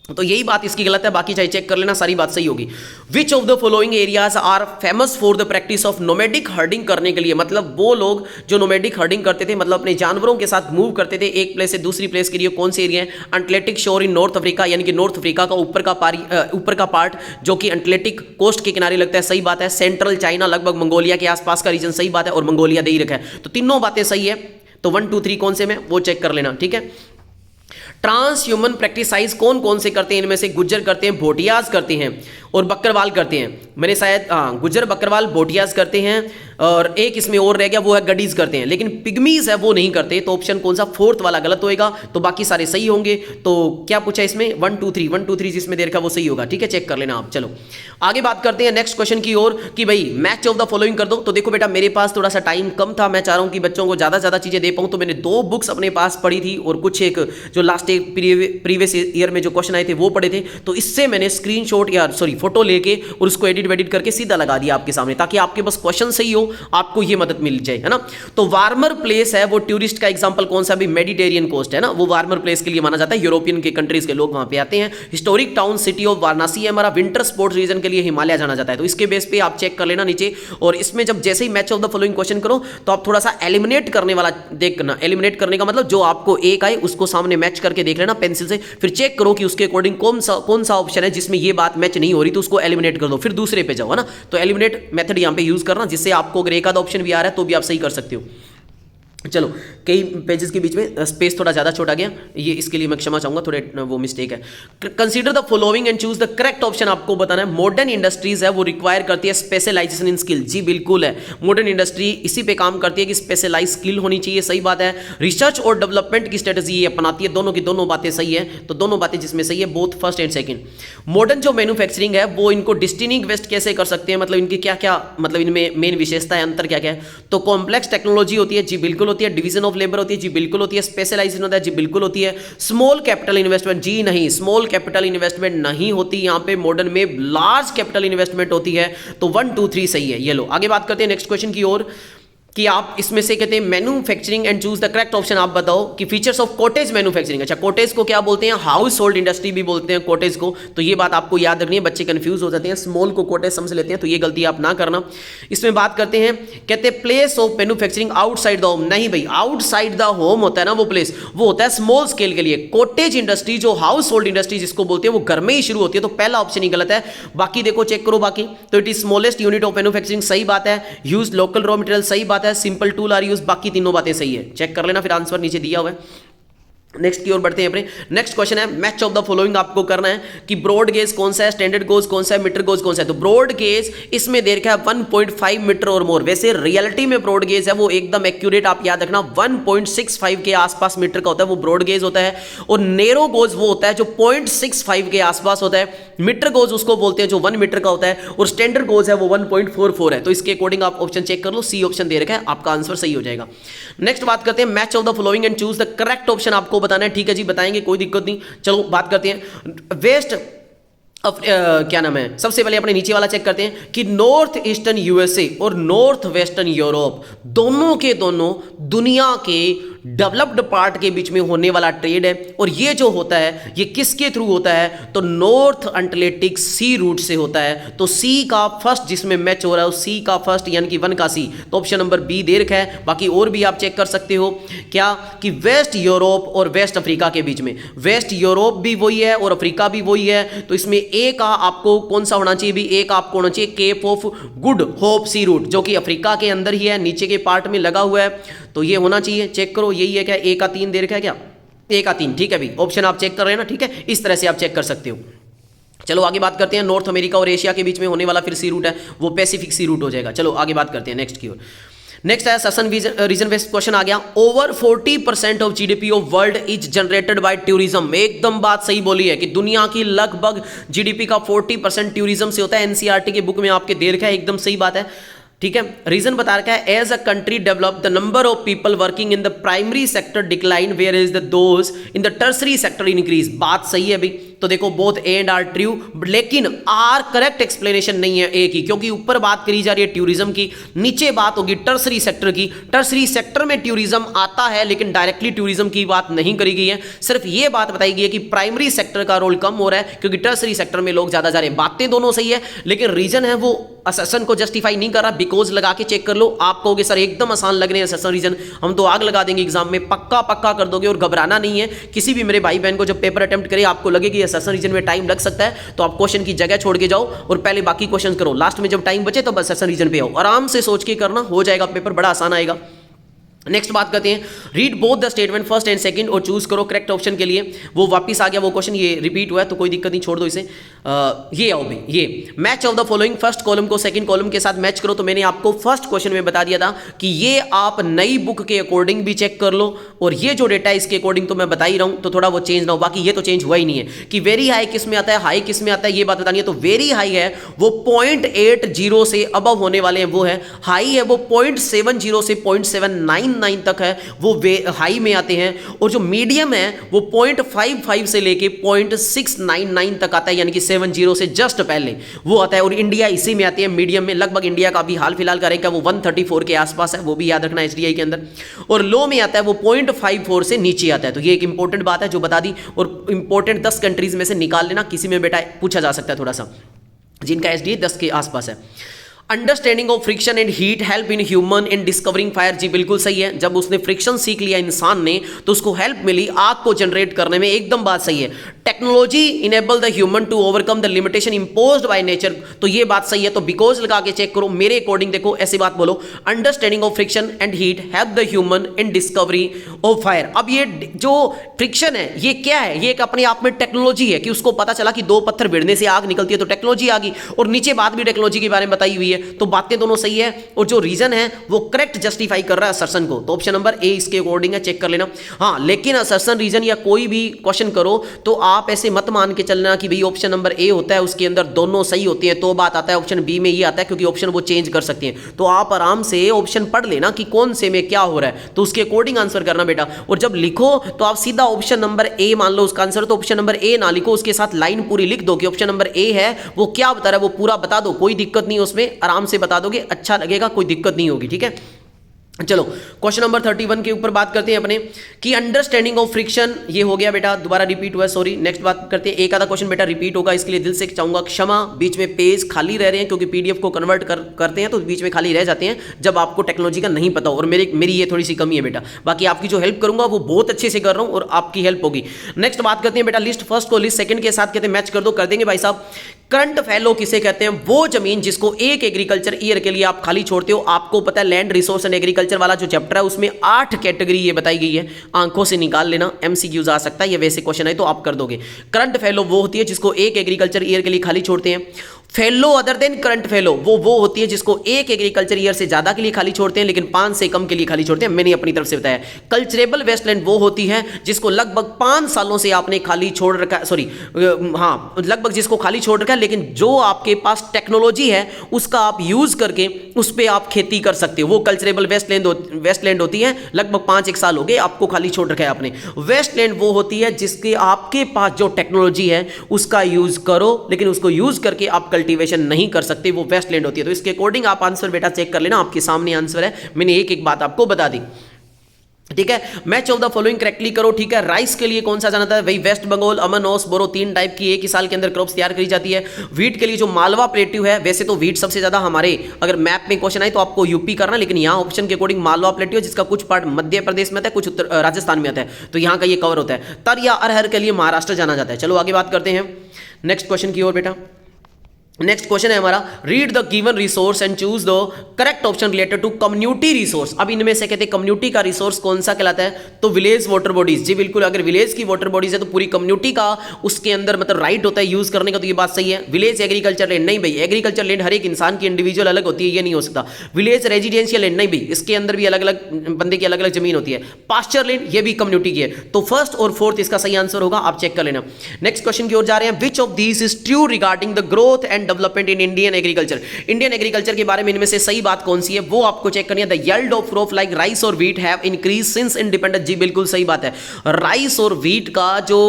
तो यही बात इसकी गलत है, बाकी चाहे चेक कर लेना, सारी बात सही होगी। Which of the following areas are famous for the practice of nomadic herding करने के लिए, मतलब वो लोग जो नोमैडिक हर्डिंग करते थे, मतलब अपने जानवरों के साथ मूव करते थे एक प्लेस से दूसरी प्लेस के लिए, कौन से एरिया है, अटलांटिक शोर इन नॉर्थ अफ्रीका, यानी कि नॉर्थ अफ्रीका का ऊपर का पार्ट जो कि अटलांटिक कोस्ट के किनारे लगता है, सही बात है। सेंट्रल चाइना लगभग मंगोलिया के आसपास का रीजन, सही बात है, और मंगोलिया दे ही रखा है, तो तीनों बातें सही है। तो 1 2 3 कौन से में वो चेक कर लेना, ठीक है। ट्रांस ह्यूमन प्रैक्टिसाइज कौन कौन से करते हैं, इनमें से गुज्जर करते हैं, भोटियाज करते हैं और बकरवाल करते हैं, मैंने शायद गुज्जर, बकरवाल, भोटियाज करते हैं और एक इसमें और रह गया वो है गडीज करते हैं, लेकिन पिग्मीज है वो नहीं करते, तो ऑप्शन कौन सा, फोर्थ वाला गलत होएगा, तो बाकी सारे सही होंगे। तो क्या पूछा इसमें 1 2 3 जिसमें दे रखा वो सही होगा, ठीक है, चेक कर लेना आप। चलो आगे बात करते हैं नेक्स्ट क्वेश्चन की ओर कि भाई मैच ऑफ द फॉलोइंग कर दो। तो देखो बेटा मेरे पास थोड़ा सा टाइम कम था, मैं चाह रहा हूं कि बच्चों को ज्यादा चीजें दे पाऊं, तो मैंने 2 बुक्स अपने पास पढ़ी थी और कुछ एक जो लास्ट प्रीवियस ईयर में जो क्वेश्चन आए थे वो पढ़े थे, तो इससे मैंने स्क्रीनशॉट या सॉरी फोटो लेके और उसको एडिट करके सीधा लगा दिया आपके सामने, ताकि आपके बस क्वेश्चन सही हो, आपको ये मदद मिल जाए, है ना। तो वार्मर प्लेस है वो टूरिस्ट का एग्जांपल कौन सा, भी मेडिटेरियन कोस्ट है ना, वो वार्मर प्लेस के लिए माना जाता है, यूरोपियन के कंट्रीज के लोग वहां पे आते हैं। Historic town city of Varanasi है हमारा, विंटर स्पोर्ट्स रीजन के लिए हिमालय जाना जाता है। तो इसके बेस पे आप चेक कर लेना नीचे, और इसमें जब जैसे ही match of the following question करो तो आप थोड़ा सा एलिमिनेट करने वाला देखना। एलिमिनेट करने का मतलब जो आपको एक आए उसको सामने मैच करके देख लेना पेंसिल से, फिर चेक करो कि उसके अकॉर्डिंग कौन सा ऑप्शन है जिसमें ये बात मैच नहीं हो रही, तो उसको एलिमिनेट कर दो, फिर दूसरे पे जाओ, है ना। तो एलिमिनेट मेथड यहां पे यूज करना, जिससे आपको अगर एक आधा ऑप्शन भी आ रहा है तो भी आप सही कर सकते हो। चलो, कई पेजेस के बीच में स्पेस थोड़ा ज़्यादा छोटा गया, ये इसके लिए मैं क्षमा चाहूँगा, थोड़े वो मिस्टेक है। Consider the following and choose the correct option आपको बताना है। मॉडर्न इंडस्ट्रीज है वो रिक्वायर करती है स्पेशलाइजेशन इन स्किल, जी बिल्कुल है, मॉडर्न इंडस्ट्री इसी पे काम करती है कि स्पेशलाइज स्किल होनी चाहिए, सही बात है। रिसर्च और डेवलपमेंट की स्ट्रेटजी ये अपनाती है, दोनों की दोनों बातें सही है, तो दोनों बातें जिसमें सही है, both first and second. Modern जो मैन्युफैक्चरिंग है वो इनको डिस्टिंग्विश कैसे कर सकते हैं, मतलब इनकी क्या क्या, मतलब इनमें मेन विशेषता है, अंतर क्या क्या है। तो कॉम्प्लेक्स टेक्नोलॉजी होती है, जी बिल्कुल होती है। डिवीजन ऑफ होती है, जी बिल्कुल होती है। स्पेशलाइजेशन होता है, जी बिल्कुल होती है। स्मॉल कैपिटल इन्वेस्टमेंट, जी नहीं, स्मॉल कैपिटल इन्वेस्टमेंट नहीं होती यहां पे, मॉडर्न में लार्ज कैपिटल इन्वेस्टमेंट होती है। तो 1 2 3 सही है। ये लो आगे बात करते हैं नेक्स्ट क्वेश्चन की ओर, कि आप इसमें से कहते हैं manufacturing and choose the correct option. आप बताओ कि फीचर्स ऑफ कॉटेज मैन्युफैक्चरिंग। अच्छा, कॉटेज को क्या बोलते हैं, हाउस होल्ड इंडस्ट्री भी बोलते हैं कॉटेज को, तो ये बात आपको याद रखनी है, बच्चे कंफ्यूज हो जाते हैं, स्मॉल को कॉटेज समझ लेते हैं, तो ये गलती आप ना करना। इसमें बात करते हैं, कहते हैं place of manufacturing outside the home. नहीं भाई, आउटसाइड द होम होता है ना वो प्लेस, वो होता है स्मॉल स्केल के लिए। कॉटेज इंडस्ट्री जो हाउस होल्ड इंडस्ट्री जिसको बोलते हैं वो घर में ही शुरू होती है, तो पहला ऑप्शन ही गलत है। बाकी देखो, चेक करो बाकी, तो it is smallest unit of manufacturing, सही बात है। यूज लोकल रॉ मटेरियल, सही बात है। सिंपल टूल यूज, बाकी तीनों बातें सही है, चेक कर लेना, फिर आंसर नीचे दिया हुआ है। नेक्स्ट की ओर बढ़ते हैं अपने। नेक्स्ट क्वेश्चन है मैच ऑफ द फॉलोइंग आपको करना है कि ब्रॉड गेज कौन सा है, स्टैंडर्ड गेज कौन सा है, मीटर गेज कौन सा है। तो ब्रॉड गेज इसमें दे रखा है 1.5 मीटर और मोर। वैसे रियलिटी में ब्रॉड गेज है वो एकदम एक्यूरेट, आप याद रखना 1.65 के आसपास मीटर का होता है, वो ब्रॉड गेज होता है। और नैरो गेज वो होता है जो 0.65 के आसपास होता है। मीटर गेज उसको बोलते हैं जो 1 मीटर का होता है, और स्टैंडर्ड गेज है वो 1.44 है। तो इसके अकॉर्डिंग आप ऑप्शन चेक कर लो, सी ऑप्शन दे रखा है, आपका आंसर सही हो जाएगा। नेक्स्ट बात करते हैं match of the following and choose the correct option आपको बताना है। ठीक है जी, बताएंगे, कोई दिक्कत नहीं। चलो बात करते हैं वेस्ट क्या नाम है, सबसे पहले अपने नीचे वाला चेक करते हैं कि नॉर्थ ईस्टर्न यूएसए और नॉर्थ वेस्टर्न यूरोप दोनों के दोनों दुनिया के डेवलप्ड पार्ट के बीच में होने वाला ट्रेड है। और ये जो होता है ये किसके थ्रू होता है, तो नॉर्थ अटलांटिक सी रूट से होता है। तो सी का फर्स्ट जिसमें मैच हो रहा है, सी का फर्स्ट यानी कि 1 का सी, तो ऑप्शन नंबर बी दे रखा है। बाकी और भी आप चेक कर सकते हो, क्या कि वेस्ट यूरोप और वेस्ट अफ्रीका के बीच में, वेस्ट यूरोप भी वही है और अफ्रीका भी वही है। तो इसमें ए का आपको कौन सा होना चाहिए, भी ए का आपको होना चाहिए cape of good hope sea route, जो कि अफ्रीका के अंदर ही है, नीचे के पार्ट में लगा हुआ है, तो ये होना चाहिए। चेक करो, यही है क्या, ए का 3 दे रखा है क्या, ए का 3, ठीक है भाई, ऑप्शन आप चेक कर रहे हैं ना, ठीक है, इस तरह से आप चेक कर सकते हो। चलो आगे बात करते हैं, नॉर्थ अमेरिका और एशिया के बीच में होने वाला फिर सी रूट है, वो पैसिफिक सी रूट हो जाएगा। चलो आगे बात करते हैं नेक्स्ट की ओर। नेक्स्ट है सेशन रीजन बेस्ड क्वेश्चन आ गया। Over 40% of GDP of world is generated by tourism. एकदम बात सही बोली है कि दुनिया की लगभग जीडीपी का 40% टूरिज्म से होता है। एनसीईआरटी के बुक में आपके दे रखा है, एकदम सही बात है, ठीक है। रीजन बता रखा है, as a country develop the number of people working in the primary sector decline where is the those in the tertiary sector increase. बात सही है भाई, तो देखो both A and R true, लेकिन आर करेक्ट एक्सप्लेनेशन नहीं है ए की, क्योंकि ऊपर बात करी जा रही है टूरिज्म की, नीचे बात होगी टर्सरी सेक्टर की। टर्सरी सेक्टर में टूरिज्म आता है लेकिन डायरेक्टली टूरिज्म की बात नहीं करी गई है, सिर्फ ये बात बताई गई है कि प्राइमरी सेक्टर का रोल कम हो रहा है क्योंकि टर्सरी सेक्टर में लोग ज्यादा जा रहे हैं। बातें दोनों सही है, लेकिन रीजन है वो असर्शन को जस्टिफाई नहीं कर रहा। बिकॉज लगा के चेक कर लो, आप कहोगे सर एकदम आसान लग रहे हैं असर्शन रीजन, हम तो आग लगा देंगे एग्जाम में, पक्का पक्का कर दोगे। और घबराना नहीं है, किसी भी मेरे भाई बहन को जब पेपर अटेम्प्ट करे आपको लगे कि असर्शन रीजन में टाइम लग सकता है, तो आप क्वेश्चन की जगह छोड़ के जाओ और पहले बाकी क्वेश्चन करो, लास्ट में जब टाइम बचे तो बस असर्शन रीजन पे आओ, आराम से सोच के करना, हो जाएगा पेपर, बड़ा आसान आएगा। नेक्स्ट बात करते हैं, read both the statement first and second और चूज करो करेक्ट ऑप्शन के लिए। वो वापस आ गया वो क्वेश्चन, ये रिपीट हुआ है तो कोई दिक्कत नहीं, छोड़ दो इसे। ये आओ भाई, ये match of the following, first column को सेकंड कॉलम के साथ मैच करो। तो मैंने आपको फर्स्ट क्वेश्चन में बता दिया था कि ये आप नई बुक के अकॉर्डिंग भी चेक कर लो, और ये जो डेटा है इसके अकॉर्डिंग तो मैं बता ही रहा हूं, तो थोड़ा वो चेंज ना हो। बाकी ये तो चेंज हुआ ही नहीं है कि वेरी हाई किस में आता है, हाई किस में आता है, ये बात बतानी है। तो वेरी हाई है वो 0.80 से अबव होने वाले हैं वो है, हाई है वो 0.70 से 0.79 0.99 तक है वो हाई में आते हैं, और जो मीडियम है वो 0.55 से लेके 0.699 तक आता है, यानी कि 70 से जस्ट पहले वो आता है, और इंडिया इसी में आती है मीडियम में। लगभग इंडिया का अभी हाल फिलहाल का रैंक है वो 134 के आसपास है, वो भी याद रखना एसडीआई के अंदर, और लो में आता है वो 0.54 से नीचे आता है। तो ये एक इंपॉर्टेंट बात है जो बता दी, और इंपॉर्टेंट 10 कंट्रीज में से निकाल लेना, किसी में बेटा पूछा जा सकता है थोड़ा सा जिनका एसडीआई 10 के आसपास है। Understanding of friction and heat help in human in discovering fire. जी बिल्कुल सही है, जब उसने फ्रिक्शन सीख लिया इंसान ने तो उसको हेल्प मिली आग को जनरेट करने में, एकदम बात सही है। Technology enable the human to overcome the limitation imposed by nature, तो ये बात सही है, तो बिकॉज लगा के चेक करो, मेरे अकॉर्डिंग देखो ऐसी बात बोलो, understanding of friction and heat help the human in discovery of fire. अब ये जो फ्रिक्शन है ये क्या है, ये एक अपने आप में टेक्नोलॉजी है कि उसको पता चला कि 2 पत्थर भिड़ने से आग निकलती है, तो टेक्नोलॉजी आ गई, और नीचे बात भी टेक्नोलॉजी के बारे में बताई हुई है, तो बातें दोनों सही है, और जो रीजन है वो करेक्ट जस्टिफाई कर रहा है असर्शन को, तो ऑप्शन नंबर ए इसके अकॉर्डिंग है, चेक कर लेना। हाँ, लेकिन असर्शन रीजन या कोई भी क्वेश्चन करो तो आप ऐसे मत मान के चलना कि भाई ऑप्शन नंबर ए होता है उसके अंदर दोनों सही होती है तो बात आता है ऑप्शन बी में ये आता है, क्योंकि ऑप्शन वो चेंज कर सकती हैं। तो आप आराम से ऑप्शन पढ़ लेना कि कौन से में क्या हो रहा है, तो उसके अकॉर्डिंग आंसर करना बेटा। और जब लिखो तो आप सीधा ऑप्शन नंबर ए मान लो उसका आंसर, तो ऑप्शन नंबर ए ना लिखो, उसके साथ लाइन पूरी लिख दो कि ऑप्शन नंबर ए है, वो क्या बता रहा है वो पूरा बता दो, कोई दिक्कत नहीं उसमें, आराम से बता दोगे, अच्छा लगेगा, कोई दिक्कत नहीं होगी, ठीक है। चलो क्वेश्चन नंबर 31 के ऊपर बात करते हैं अपने कि अंडरस्टैंडिंग ऑफ फ्रिक्शन, ये हो गया बेटा, दोबारा रिपीट हुआ, सॉरी। नेक्स्ट बात करते हैं, एक आधा क्वेश्चन बेटा रिपीट होगा, इसके लिए दिल से चाहूंगा क्षमा, बीच में पेज खाली रह रहे हैं क्योंकि पीडीएफ को कन्वर्ट करते हैं तो बीच में खाली रह जाते हैं जब आपको टेक्नोलॉजी का नहीं पता हो, और मेरी ये थोड़ी सी कमी है बेटा, बाकी आपकी जो हेल्प करूंगा वो बहुत अच्छे से कर रहा हूं और आपकी हेल्प होगी। नेक्स्ट बात करते हैं बेटा, लिस्ट फर्स्ट को लिस्ट सेकंड के साथ कहते हैं मैच कर दो, कर देंगे भाई साहब। करंट फैलो किसे कहते हैं, वो जमीन जिसको एक एग्रीकल्चर ईयर के लिए आप खाली छोड़ते हो। आपको पता है लैंड रिसोर्स एंड एग्रीकल्चर वाला जो चैप्टर है उसमें 8 कैटेगरी ये बताई गई है, आंखों से निकाल लेना, एमसीक्यूज आ सकता है, ये वैसे क्वेश्चन है तो आप कर दोगे। करंट फैलो वो होती है जिसको एक एग्रीकल्चर ईयर के लिए खाली छोड़ते हैं। Fellow other than current fellow वो होती है जिसको एक एग्रीकल्चर ईयर से ज्यादा के लिए खाली छोड़ते हैं लेकिन 5 से कम के लिए खाली छोड़ते हैं, मैंने अपनी तरफ से बताया। कल्चरेबल वेस्टलैंड वो होती है जिसको लगभग 5 सालों से आपने खाली छोड़ रखा है, सॉरी हाँ लगभग जिसको खाली छोड़ रखा है, लेकिन जो आपके पास टेक्नोलॉजी है उसका आप यूज करके उस पर आप खेती कर सकते हो, वो कल्चरेबल वेस्टलैंड होती है। लगभग 5-1 साल हो गए आपको खाली छोड़ रखा है आपने। वेस्टलैंड वो होती है जिसके आपके पास जो टेक्नोलॉजी है उसका यूज करो लेकिन उसको यूज करके आप कल्टीवेशन नहीं कर सकते, वो वेस्टलैंड होती है। तो इसके अकॉर्डिंग आप आंसर बेटा चेक कर लेना, आपके सामने आंसर है, मैंने एक एक बात आपको बता दी, ठीक है। Match of the following correctly करो, ठीक है। राइस के लिए कौन सा जाना था भाई, वेस्ट बंगाल, अमन, ओस, बोरो, 3 टाइप की एक ही साल के अंदर क्रॉप्स तैयार करी जाती है। वीट के लिए जो मालवा प्लेट्यू है, वैसे तो वीट सबसे ज्यादा हमारे अगर मैप में क्वेश्चन आए तो आपको यूपी करना, लेकिन यहाँ ऑप्शन के अकॉर्डिंग मालवा प्लेट्यू है जिसका कुछ पार्ट मध्य प्रदेश में आता है, कुछ उत्तर राजस्थान में आता है, तो यहाँ का ये कवर होता है। तर या अरहर के लिए महाराष्ट्र जाना जाता है। चलो आगे बात करते हैं नेक्स्ट क्वेश्चन की ओर बेटा। नेक्स्ट क्वेश्चन है हमारा, read the given resource and choose the correct option related to community resource. अब इनमें से कहते हैं कम्युनिटी का रिसोर्स कौन सा कहलाता है, तो विलेज वाटर बॉडीज। जी बिल्कुल, अगर विलेज की वाटर बॉडीज है तो पूरी कम्युनिटी का उसके अंदर मतलब राइट होता है यूज करने का, तो ये बात सही है। विलेज एग्रीकल्चर लैंड नहीं भाई, एग्रीकल्चर लैंड हर एक इंसान की इंडिविजुअल अलग होती है, ये नहीं हो सकता। विलेज रेजिडेंशियल लैंड नहीं भाई, इसके अंदर भी अलग अलग बंदे की अलग अलग जमीन होती है। पास्चर लैंड ये भी कम्युनिटी की है, तो फर्स्ट और फोर्थ इसका सही आंसर होगा, आप चेक कर लेना। नेक्स्ट क्वेश्चन की ओर जा रहे हैं, which of these is true regarding the growth and development in Indian agriculture. Indian agriculture के बारे में इनमें से सही बात कौन सी है वो आपको चेक करनी है। The yield of crop like rice और wheat have increase since independence. जी बिल्कुल सही बात है, राइस और व्हीट का जो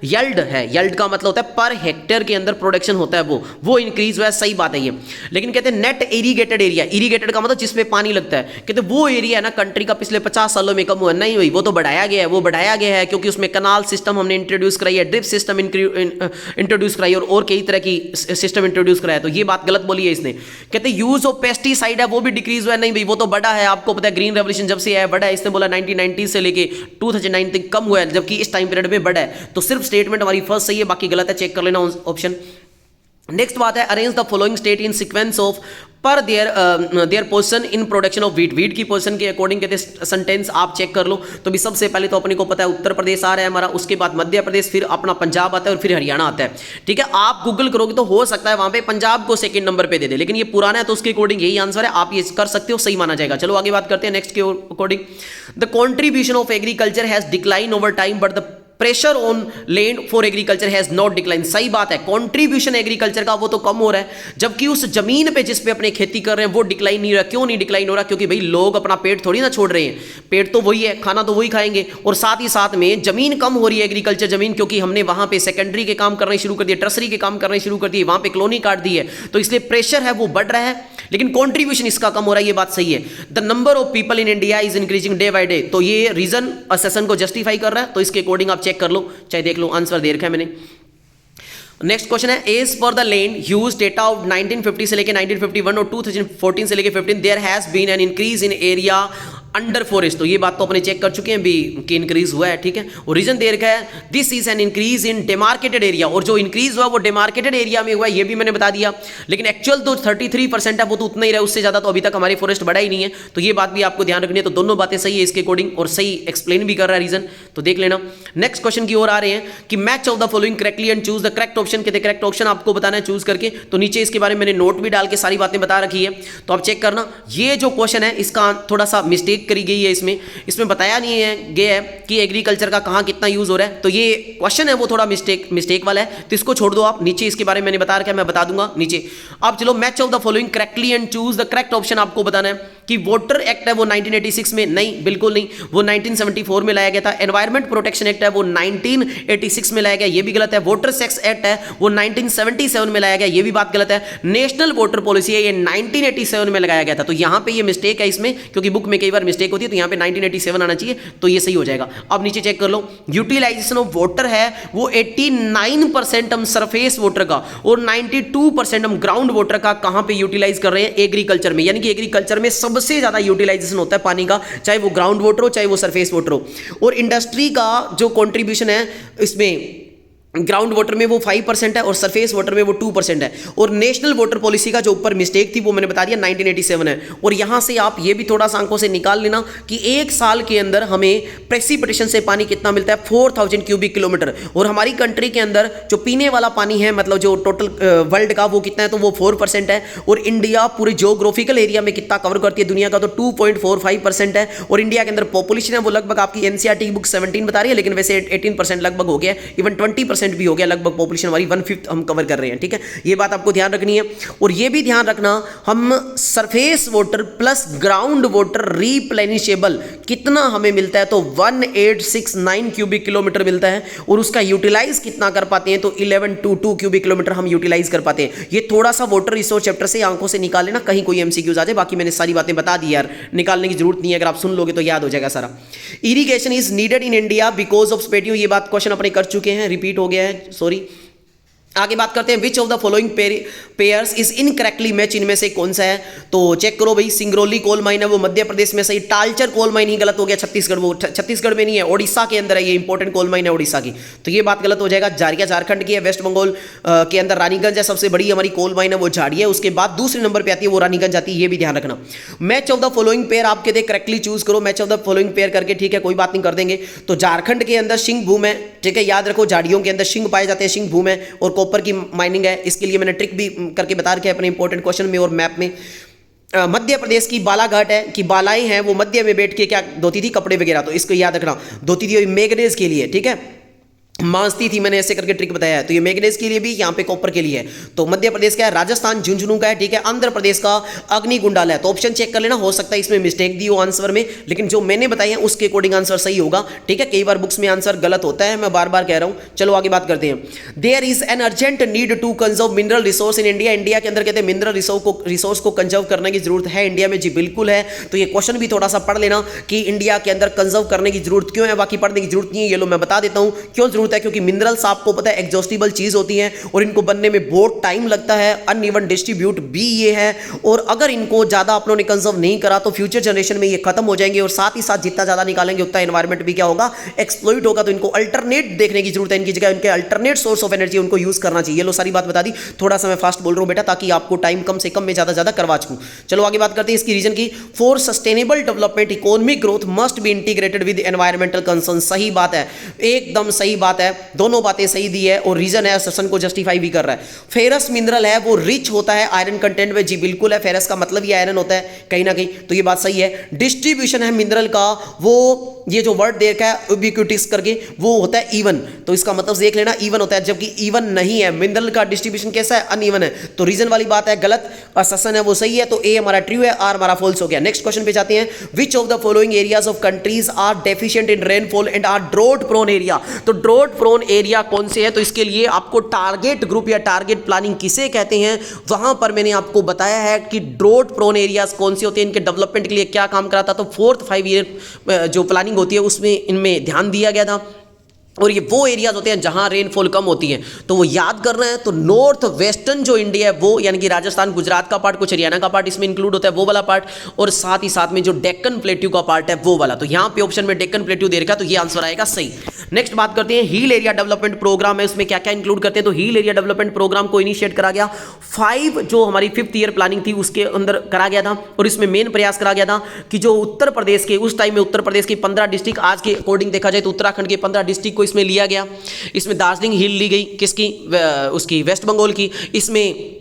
यील्ड है, यील्ड का मतलब होता है पर हेक्टेयर के अंदर प्रोडक्शन होता है, वो इंक्रीज हुआ है, सही बात है ये। लेकिन कहते हैं नेट इरीगेटेड एरिया, इरीगेटेड का मतलब जिसमें पानी लगता है, कहते वो एरिया है ना कंट्री का पिछले 50 सालों में कम हुआ नहीं हुई, वो तो बढ़ाया गया है, वो बढ़ाया गया है क्योंकि उसमें कनाल सिस्टम हमने इंट्रोड्यूस कराई है, ड्रिप सिस्टम इंट्रोड्यूस कराई और कई तरह की सिस्टम इंट्रोड्यूस कराया, तो ये बात गलत बोली है इसने। कहते यूज ऑफ पेस्टिसाइड है वो भी डिक्रीज हुआ है, नहीं भाई वो तो बढ़ा है, आपको पता है ग्रीन रेवोल्यूशन जब से आया बढ़ा है, इसने बोला 1990 से लेके 2009 तक कम हुआ है जबकि इस टाइम पीरियड में बढ़ा है, तो सिर्फ स्टेटमेंट हमारी फर्स्ट सही है, बाकी गलत है, चेक कर लेना ऑप्शन। नेक्स्ट बात है, arrange the following state in sequence of per their position in production of wheat. Wheat की पोजीशन के अकॉर्डिंग कहते हैं सेंटेंस आप चेक कर लो। तो भी सबसे पहले तो अपने को पता है उत्तर प्रदेश आ रहा है हमारा, उसके बाद मध्य प्रदेश, फिर अपना पंजाब आता है और फिर हरियाणा आता है, ठीक है। आप गूगल करोगे तो हो सकता है वहां पे पंजाब को सेकंड नंबर पे दे दे, लेकिन ये पुराना है तो उसके अकॉर्डिंग यही आंसर है, आप ये कर सकते हो, सही माना जाएगा। चलो आगे बात करते हैं नेक्स्ट के according. The contribution of agriculture has decline over time but the pressure on land for agriculture has not decline. सही बात है, कंट्रीब्यूशन एग्रीकल्चर का वो तो कम हो रहा है, जबकि उस जमीन पे जिस पे अपने खेती कर रहे हैं वो डिक्लाइन नहीं हो रहा। क्यों नहीं डिक्लाइन हो रहा? क्योंकि भाई लोग अपना पेट थोड़ी ना छोड़ रहे हैं, पेट तो वही है, खाना तो वही खाएंगे, और साथ ही साथ में जमीन कम हो रही है एग्रीकल्चर जमीन, क्योंकि हमने वहां पे सेकेंडरी के काम करने शुरू कर दिए, टर्सरी के काम करने शुरू कर दिए, वहां पे कॉलोनी काट दी है, तो इसलिए प्रेशर है वो बढ़ रहा है, लेकिन कंट्रीब्यूशन इसका कम हो रहा है। ये बात सही है। The number of people in India is increasing day by day, तो ये रीजन असेसन को जस्टिफाई कर रहा है, तो इसके अकॉर्डिंग आप चेक कर लो, चाहे देख लो, आंसर दे रखा है मैंने। नेक्स्ट क्वेश्चन है, as for the land use data of 1950 से लेके 1951 और 2014 से लेके 15 there has been an increase in area under forest. तो ये बात तो अपने चेक कर चुके हैं भी कि इंक्रीज हुआ है, ठीक है। और रीजन दे रखा है, this is an increase in demarcated area, और जो इंक्रीज हुआ वो डेमार्केटेड एरिया में हुआ, ये भी मैंने बता दिया, लेकिन एक्चुअल तो 33% है, वो तो उतना ही रहा, उससे ज्यादा तो अभी तक हमारी फॉरेस्ट बढ़ा ही नहीं है, तो ये बात भी आपको ध्यान रखनी है। तो दोनों बातें सही है इसके अकॉर्डिंग, और सही एक्सप्लेन भी कर रहा है रीजन, तो देख लेना। नेक्स्ट क्वेश्चन की ओर आ रहे हैं कि match of the following correctly and choose the correct option. कहते करेक्ट ऑप्शन आपको बताना है चूज करके, तो नीचे इसके बारे में मैंने नोट भी डाल के सारी बातें बता रखी है, तो आप चेक करना। ये जो क्वेश्चन है इसका थोड़ा सा मिस्टेक करी गई है, इसमें बताया नहीं है गया है कि एग्रीकल्चर का कहां कितना यूज हो रहा है, तो ये क्वेश्चन है वो थोड़ा मिस्टेक वाला है, तो इसको छोड़ दो आप। नीचे इसके बारे में मैंने बता रखा है, मैं बता दूंगा नीचे। अब चलो, match of the following correctly and choose the correct option आपको बताना है कि वोटर एक्ट है वो 1986 में, नहीं बिल्कुल नहीं, वो 1974 में लाया गया था। एनवायरमेंट प्रोटेक्शन एक्ट है वो 1986 में लाया गया, ये भी गलत है। वोटर सेक्स एक्ट है वो 1977 में लाया गया, ये भी बात गलत है। नेशनल वोटर पॉलिसी है ये 1987 में लगाया गया था, तो यहां पे ये मिस्टेक है इसमें, क्योंकि बुक में कई बार मिस्टेक होती है, तो यहां पे 1987 आना चाहिए, तो ये सही हो जाएगा। अब नीचे चेक कर लो, यूटिलाइजेशन ऑफ वाटर है वो 89% हम सरफेस वाटर का और 92% हम ग्राउंड वाटर का कहां पे यूटिलाइज कर रहे हैं? एग्रीकल्चर में। यानी कि एग्रीकल्चर में सबसे ज्यादा यूटिलाइजेशन होता है पानी का, चाहे वो ग्राउंड वाटर हो चाहे वो सरफेस वाटर हो। और इंडस्ट्री का जो कंट्रीब्यूशन है इसमें, ग्राउंड वाटर में वो 5% है और सरफेस वाटर में वो 2% है। और नेशनल वाटर पॉलिसी का जो ऊपर मिस्टेक थी वो मैंने बता दिया 1987 है। और यहां से आप ये भी थोड़ा सा आंखों से निकाल लेना कि एक साल के अंदर हमें प्रेसिपिटेशन से पानी कितना मिलता है? 4000 क्यूबिक किलोमीटर। और हमारी कंट्री के अंदर जो पीने वाला पानी है, मतलब जो टोटल वर्ल्ड का, वो कितना है? तो वो 4% है। और इंडिया पूरे जियोग्राफिकल एरिया में कितना कवर करती है दुनिया का? तो 2.45% है। और इंडिया के अंदर पॉपुलेशन है वो लगभग आपकी एनसीईआरटी की बुक 17 बता रही है, लेकिन वैसे 18% लगभग हो गया, इवन 20% भी हो गया लगभग, पॉपुलेशन हमारी 1/5 हम कवर कर रहे हैं, ठीक है। ये बात आपको ध्यान रखनी है। और ये भी ध्यान रखना, हम surface water plus ground water replenishable कितना हमें मिलता है? तो 1869 क्यूबिक किलोमीटर मिलता है। और उसका यूटिलाइज कितना कर पाते हैं? तो 1122 क्यूबिक किलोमीटर हम यूटिलाइज कर पाते हैं। ये थोड़ा सा वाटर रिसोर्स चैप्टर से आंखों से निकाल लेना, कहीं कोई एमसीक्यूज आ जाए। बाकी मैंने सारी बातें बता दी यार, निकालने की जरूरत नहीं है, अगर आप सुन लोगे तो याद हो जाएगा सारा। Irrigation is needed in India because of spatio, ये बात क्वेश्चन अपने कर चुके हैं, रिपीट हो गया है, सॉरी। आगे बात करते हैं, which of the following pairs is incorrectly match, इनमें से कौन सा है? तो चेक करो भाई, सिंगरौली कोल माइन है वो मध्य प्रदेश में सही, टालचर कोल माइन ही गलत हो गया, छत्तीसगढ़, वो छत्तीसगढ़ में नहीं है, ओडिशा के अंदर है, ये इंपॉर्टेंट कोल माइन है ओडिशा की, तो ये बात गलत हो जाएगा। जारिया झारखंड की है, वेस्ट बंगाल के अंदर रानीगंज है, सबसे बड़ी हमारी कोल माइन है वो झाड़ी है, उसके बाद दूसरे नंबर पर आती है वो रानीगंज आती है, ये भी ध्यान रखना। Match of the following pair आपके दे करेक्टली चूज करो, match of the following pair करके, ठीक है, कोई बात नहीं, कर देंगे। तो झारखंड के अंदर सिंह भूम है, ठीक है, याद रखो, झाड़ियों के अंदर सिंह पाए जाते हैं, सिंह भूम है, और कॉपर की माइनिंग है, इसके लिए मैंने ट्रिक भी करके बता रखे अपने इंपॉर्टेंट क्वेश्चन में और मैप में। मध्य प्रदेश की बालाघाट है कि बालाएं हैं वो मध्य में बैठ के क्या धोती थी? कपड़े वगैरह, तो इसको याद रखना, धोती थी मैग्नीज के लिए, ठीक है, मांसती थी, मैंने ऐसे करके ट्रिक बताया है, तो ये मैग्नीज के लिए भी, यहाँ पे कॉपर के लिए है। तो मध्य प्रदेश का है, राजस्थान झुंझुनू का है, ठीक है, आंध्र प्रदेश का अग्निकुंडाल है। तो ऑप्शन चेक कर लेना, हो सकता है इसमें मिस्टेक दी हो आंसर में, लेकिन जो मैंने बताया है उसके अकॉर्डिंग आंसर सही होगा, ठीक है। कई बार बुक्स में आंसर गलत होता है, मैं बार बार कह रहा हूं। चलो आगे बात करते हैं। There is an urgent need to conserve mineral resource in India, India के अंदर कहते हैं मिनरल रिसोर्स को कंजर्व करने की जरूरत है इंडिया में, जी बिल्कुल है। तो ये क्वेश्चन भी थोड़ा सा पढ़ लेना कि इंडिया के अंदर कंजर्व करने की जरूरत क्यों है, बाकी पढ़ने की जरूरत नहीं है, ये लो मैं बता देता हूं क्यों जरूरत है। क्योंकि मिनरल्स आपको पता है एग्जॉस्टिबल चीज होती है और इनको बनने में बहुत टाइम लगता है, अनइवन डिस्ट्रीब्यूट भी ये है, और अगर इनको ज्यादा अपनों ने कंजर्व नहीं करा तो फ्यूचर जनरेशन में ये खत्म हो जाएंगे, और साथ ही साथ जितना ज्यादा निकालेंगे उतना एनवायरमेंट भी क्या होगा? एक्सप्लॉइट होगा। तो इनको अल्टरनेट देखने की जरूरत है, इनकी जगह इनके अल्टरनेट सोर्स ऑफ एनर्जी उनको यूज करना चाहिए। लो सारी बात बता दी, थोड़ा सा मैं फास्ट बोल रहा हूं बेटा ताकि आपको टाइम कम से कम में ज्यादा करवा सकूं। चलो आगे बात करते हैं इसकी रीजन की। For sustainable development economic growth must be integrated with environmental concern, सही बात है, एकदम सही बात है। है, दोनों बातें सही दी है और रीजन है असर्शन को जस्टिफाई भी कर रहा है। फेरस मिनरल है वो रिच होता है आयरन कंटेंट में, जी बिल्कुल है, फेरस का मतलब ही आयरन होता है कहीं ना कहीं, तो ये बात सही है। डिस्ट्रीब्यूशन है मिनरल का, वो ये जो वर्ड दे रखा है उबिक्विटिस करके, वो होता है इवन, तो इसका मतलब देख लेना इवन होता है, जबकि इवन नहीं है, मिनरल का डिस्ट्रीब्यूशन कैसा है, अनइवन है, तो रीजन वाली बात है गलत, असर्शन है वो सही है, तो ए हमारा ट्रू है, आर हमारा फॉल्स हो गया। नेक्स्ट क्वेश्चन पे जाते हैं, which of the following areas of countries are deficient in rainfall and are drought prone area, तो ड्रॉट प्रोन एरिया कौन से है, तो इसके लिए आपको टारगेट ग्रुप या टारगेट प्लानिंग किसे कहते हैं, वहां पर मैंने आपको बताया है कि ड्रॉट प्रोन एरियाज कौन से होते हैं, इनके डेवलपमेंट के लिए क्या काम करा था, तो 4th 5 ईयर जो प्लानिंग होती है उसमें इनमें ध्यान दिया गया था, और ये वो एरियाज होते हैं जहां रेनफॉल कम होती है, तो वो याद करना है। तो नॉर्थ वेस्टर्न जो इंडिया है वो, यानी कि राजस्थान गुजरात का पार्ट, कुछ हरियाणा का पार्ट इसमें इंक्लूड होता है, वो वाला पार्ट, और साथ ही साथ में जो डेक्कन प्लेट्यू का पार्ट है वो वाला, तो यहां पे ऑप्शन में डेक्कन प्लेट्यू दे रखा, तो ये आंसर आएगा सही। नेक्स्ट बात करते हैं, हिल एरिया डेवलपमेंट प्रोग्राम है, उसमें क्या क्या इंक्लूड करते हैं, तो हिल एरिया डेवलपमेंट प्रोग्राम को इनिशिएट करा गया 5 जो हमारी 5th ईयर प्लानिंग थी उसके अंदर करा गया था, और इसमें मेन प्रयास करा गया था कि जो उत्तर प्रदेश के, उस टाइम में उत्तर प्रदेश के 15 डिस्ट्रिक्ट, आज के अकॉर्डिंग देखा जाए तो उत्तराखंड के 15 डिस्ट्रिक्ट को इसमें लिया गया। इसमें दार्जिलिंग हिल ली गई, किसकी, उसकी वेस्ट बंगाल की, इसमें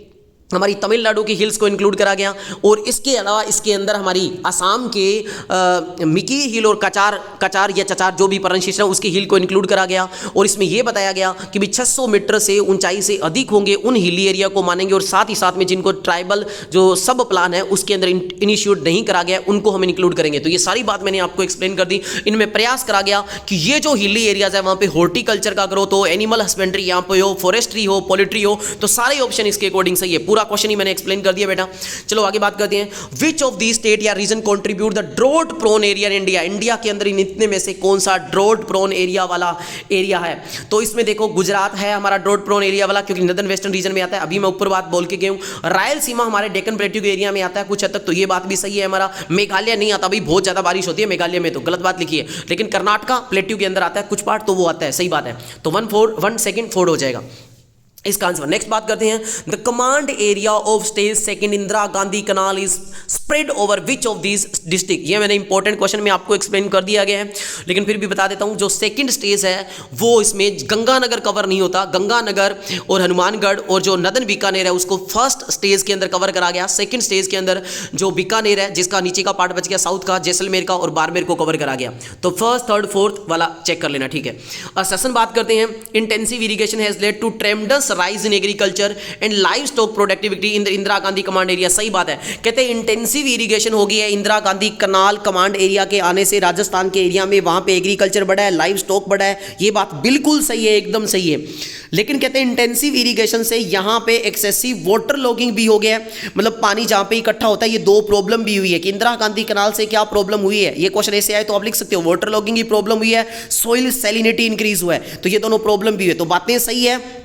हमारी तमिलनाडु की हिल्स को इंक्लूड करा गया, और इसके अलावा इसके अंदर हमारी असम के मिकी हिल और कचार या चचार जो भी प्रोनाउंसिएशन है उसकी हिल को इंक्लूड करा गया, और इसमें यह बताया गया कि भी 600 मीटर से ऊंचाई से अधिक होंगे उन हिली एरिया को मानेंगे, और साथ ही साथ में जिनको ट्राइबल जो सब प्लान है उसके अंदर इनिशिएट नहीं करा गया उनको हम इंक्लूड करेंगे। तो ये सारी बात मैंने आपको एक्सप्लेन कर दी। इनमें प्रयास करा गया कि ये जो हिली एरियाज है वहाँ पे हॉर्टिकल्चर का ग्रोथ हो, एनिमल हस्बेंड्री यहाँ पे हो, फॉरेस्ट्री हो, पोल्ट्री हो, तो सारे ऑप्शन इसके अकॉर्डिंग सही है। पूरा क्वेश्चन ही मैंने एक्सप्लेन कर दिया बेटा। चलो आगे बात करते हैं, विच ऑफ दी स्टेट या region contribute the drought prone area in India, India के अंदर इन इतने में से कौन सा ड्रॉट प्रोन एरिया वाला एरिया है, तो इसमें देखो गुजरात है हमारा ड्रॉट प्रोन एरिया वाला, क्योंकि नॉर्दर्न वेस्टर्न रीजन में आता है, अभी मैं ऊपर बात बोल के गया हूं। रायलसीमा हमारे डेक्कन प्लेट्यू के एरिया में आता है कुछ हद तक, तो ये बात भी सही है। हमारा मेघालय नहीं आता, भाई बहुत ज्यादा बारिश होती है मेघालय में, तो गलत बात लिखी है, लेकिन कर्नाटका प्लेट्यू के अंदर आता है कुछ पार्ट, तो वो आता है, सही बात है, तो 1 सेकंड 4 हो जाएगा इसका आंसर। नेक्स्ट बात करते हैं, the command area of stage second Indira Gandhi canal is spread over which of these district, ये मैंने इंपॉर्टेंट क्वेश्चन में आपको एक्सप्लेन कर दिया गया है, लेकिन फिर भी बता देता हूं, जो सेकंड स्टेज है वो इसमें गंगानगर कवर नहीं होता, गंगानगर और हनुमानगढ़ और जो नदन बीकानेर है उसको फर्स्ट स्टेज के अंदर कवर करा गया, सेकंड स्टेज के अंदर जो बीकानेर है जिसका नीचे का पार्ट बच गया साउथ का, जैसलमेर का और बाड़मेर को कवर करा गया, तो फर्स्ट थर्ड फोर्थ वाला चेक कर लेना, ठीक है। और सेशन बात करते हैं, intensive irrigation has led to tremendous rise in agriculture and livestock productivity in the Indira Gandhi command area, सही बात है। कहते हैं इंटेंसिव इरिगेशन हो गई है इंदिरा गांधी कनाल कमांड एरिया के आने से, राजस्थान के एरिया में वहां पे एग्रीकल्चर बढ़ा है, लाइव स्टॉक बढ़ा है, ये बात बिल्कुल सही है, एकदम सही है। लेकिन कहते हैं इंटेंसिव इरिगेशन से यहां पे एक्सेसिव वाटर लॉगिंग भी हो गया है, मतलब पानी जहां पे इकट्ठा होता है, ये 2 प्रॉब्लम भी हुई है कि इंदिरा गांधी कनाल से क्या प्रॉब्लम हुई है, ये क्वेश्चन ऐसे आए तो आप लिख सकते हो, वाटर लॉगिंग की प्रॉब्लम हुई है, सोइल सैलिनिटी इंक्रीज हुआ है, तो ये दोनों प्रॉब्लम भी हुई है, तो बातें सही है।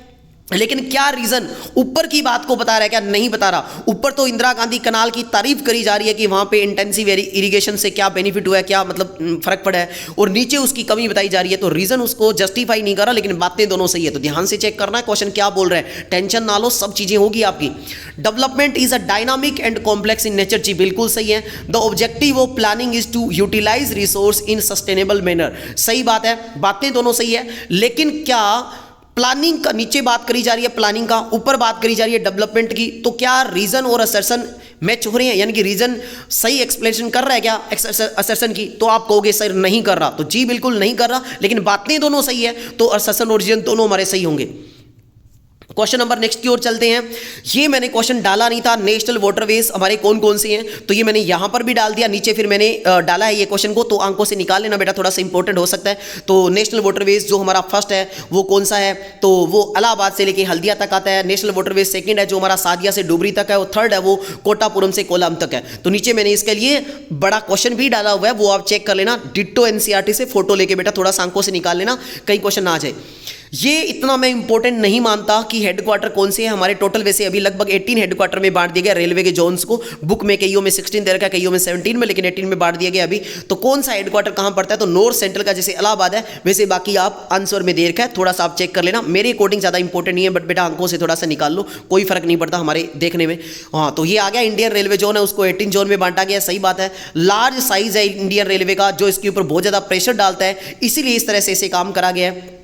लेकिन क्या रीजन ऊपर की बात को बता रहा है क्या, नहीं बता रहा। ऊपर तो इंदिरा गांधी कनाल की तारीफ करी जा रही है कि वहां पे इंटेंसिव इरिगेशन से क्या बेनिफिट हुआ है, क्या मतलब फर्क पड़ा है, और नीचे उसकी कमी बताई जा रही है, तो रीजन उसको जस्टिफाई नहीं कर रहा, लेकिन बातें दोनों सही है, तो ध्यान से चेक करना है क्वेश्चन क्या बोल रहे हैं, टेंशन ना लो, सब चीजें होगी आपकी। Development is a dynamic and complex in nature, जी बिल्कुल सही है। The objective of planning is to utilise resource in sustainable manner, सही बात है, बातें दोनों सही है। लेकिन क्या प्लानिंग का नीचे बात करी जा रही है, प्लानिंग का ऊपर बात करी जा रही है डेवलपमेंट की, तो क्या रीजन और असर्शन मैच हो रहे हैं, यानी कि रीजन सही एक्सप्लेनेशन कर रहा है क्या असर्शन की, तो आप कहोगे सर नहीं कर रहा, तो जी बिल्कुल नहीं कर रहा, लेकिन बातें दोनों सही है, तो असर्शन और रीजन दोनों हमारे सही होंगे। क्वेश्चन नंबर नेक्स्ट की ओर चलते हैं। ये मैंने क्वेश्चन डाला नहीं था, नेशनल वाटरवेज हमारे कौन कौन से हैं, तो ये मैंने यहां पर भी डाल दिया, नीचे फिर मैंने डाला है ये क्वेश्चन को, तो आंकों से निकाल लेना बेटा, थोड़ा सा इंपॉर्टेंट हो सकता है। तो नेशनल वाटरवेज जो हमारा फर्स्ट है वो कौन सा है, तो वो इलाहाबाद से लेके हल्दिया तक आता है। नेशनल वाटरवेज सेकंड है जो हमारा सादिया से डुबरी तक है, और थर्ड है वो कोटापुरम से कोलाम तक है। तो नीचे मैंने इसके लिए बड़ा क्वेश्चन भी डाला हुआ है, वो आप चेक कर लेना, डिट्टो एनसीईआरटी से फोटो लेके बेटा, थोड़ा सा आंकों से निकाल लेना, कई क्वेश्चन ना आ जाए। ये इतना मैं इंपॉर्टेंट नहीं मानता कि हेडक्वार्टर कौन से है हमारे, टोटल वैसे अभी लगभग 18 हेडक्वार्टर में बांट दिया गया रेलवे के जोन्स को, बुक में कईयों में 16 दे रखा है, कईयों में 17 में, लेकिन 18 में बांट दिया गया अभी। तो कौन सा हेडक्वार्टर कहां पड़ता है, तो नॉर्थ सेंट्रल का जैसे इलाहाबाद है वैसे बाकी आप आंसर में दे रखा है, थोड़ा सा आप चेक कर लेना, मेरे अकॉर्डिंग ज्यादा इंपॉर्टेंट नहीं है, बट बेटा आंकों से थोड़ा सा निकाल लो, कोई फर्क नहीं पड़ता हमारे देखने में। हाँ, तो ये आ गया इंडियन रेलवे जोन है, उसको 18 जोन में बांटा गया, सही बात है। लार्ज साइज है इंडियन रेलवे का, जो इसके ऊपर बहुत ज्यादा प्रेशर डालता है, इसीलिए इस तरह से इसे काम करा गया है।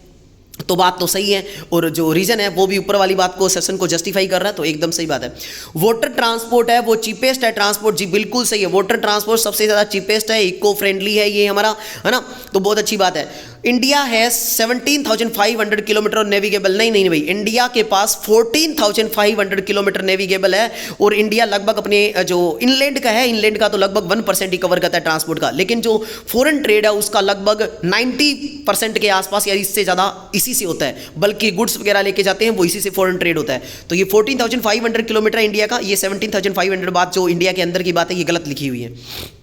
तो बात तो सही है, और जो रीजन है वो भी ऊपर वाली बात को सेशन को जस्टिफाई कर रहा है, तो एकदम सही बात है। वाटर ट्रांसपोर्ट है वो चीपेस्ट है ट्रांसपोर्ट, जी बिल्कुल सही है, वाटर ट्रांसपोर्ट सबसे ज़्यादा चीपेस्ट है, इको फ्रेंडली है ये हमारा, है ना, तो बहुत अच्छी बात है। इंडिया है 17,500 किलोमीटर और नेविगेबल, नहीं भाई, इंडिया के पास 14,500 किलोमीटर नेविगेबल है, और इंडिया लगभग अपने जो इनलैंड का है, इनलैंड का तो लगभग 1% ही कवर करता है ट्रांसपोर्ट का, लेकिन जो फॉरेन ट्रेड है उसका लगभग 90% के आसपास या इससे ज़्यादा इसी से होता है, बल्कि गुड्स वगैरह लेके जाते हैं वो इसी से फॉरेन ट्रेड होता है। तो ये 14,500 किलोमीटर इंडिया का, ये 17,500 बात जो इंडिया के अंदर की बात है ये गलत लिखी हुई है।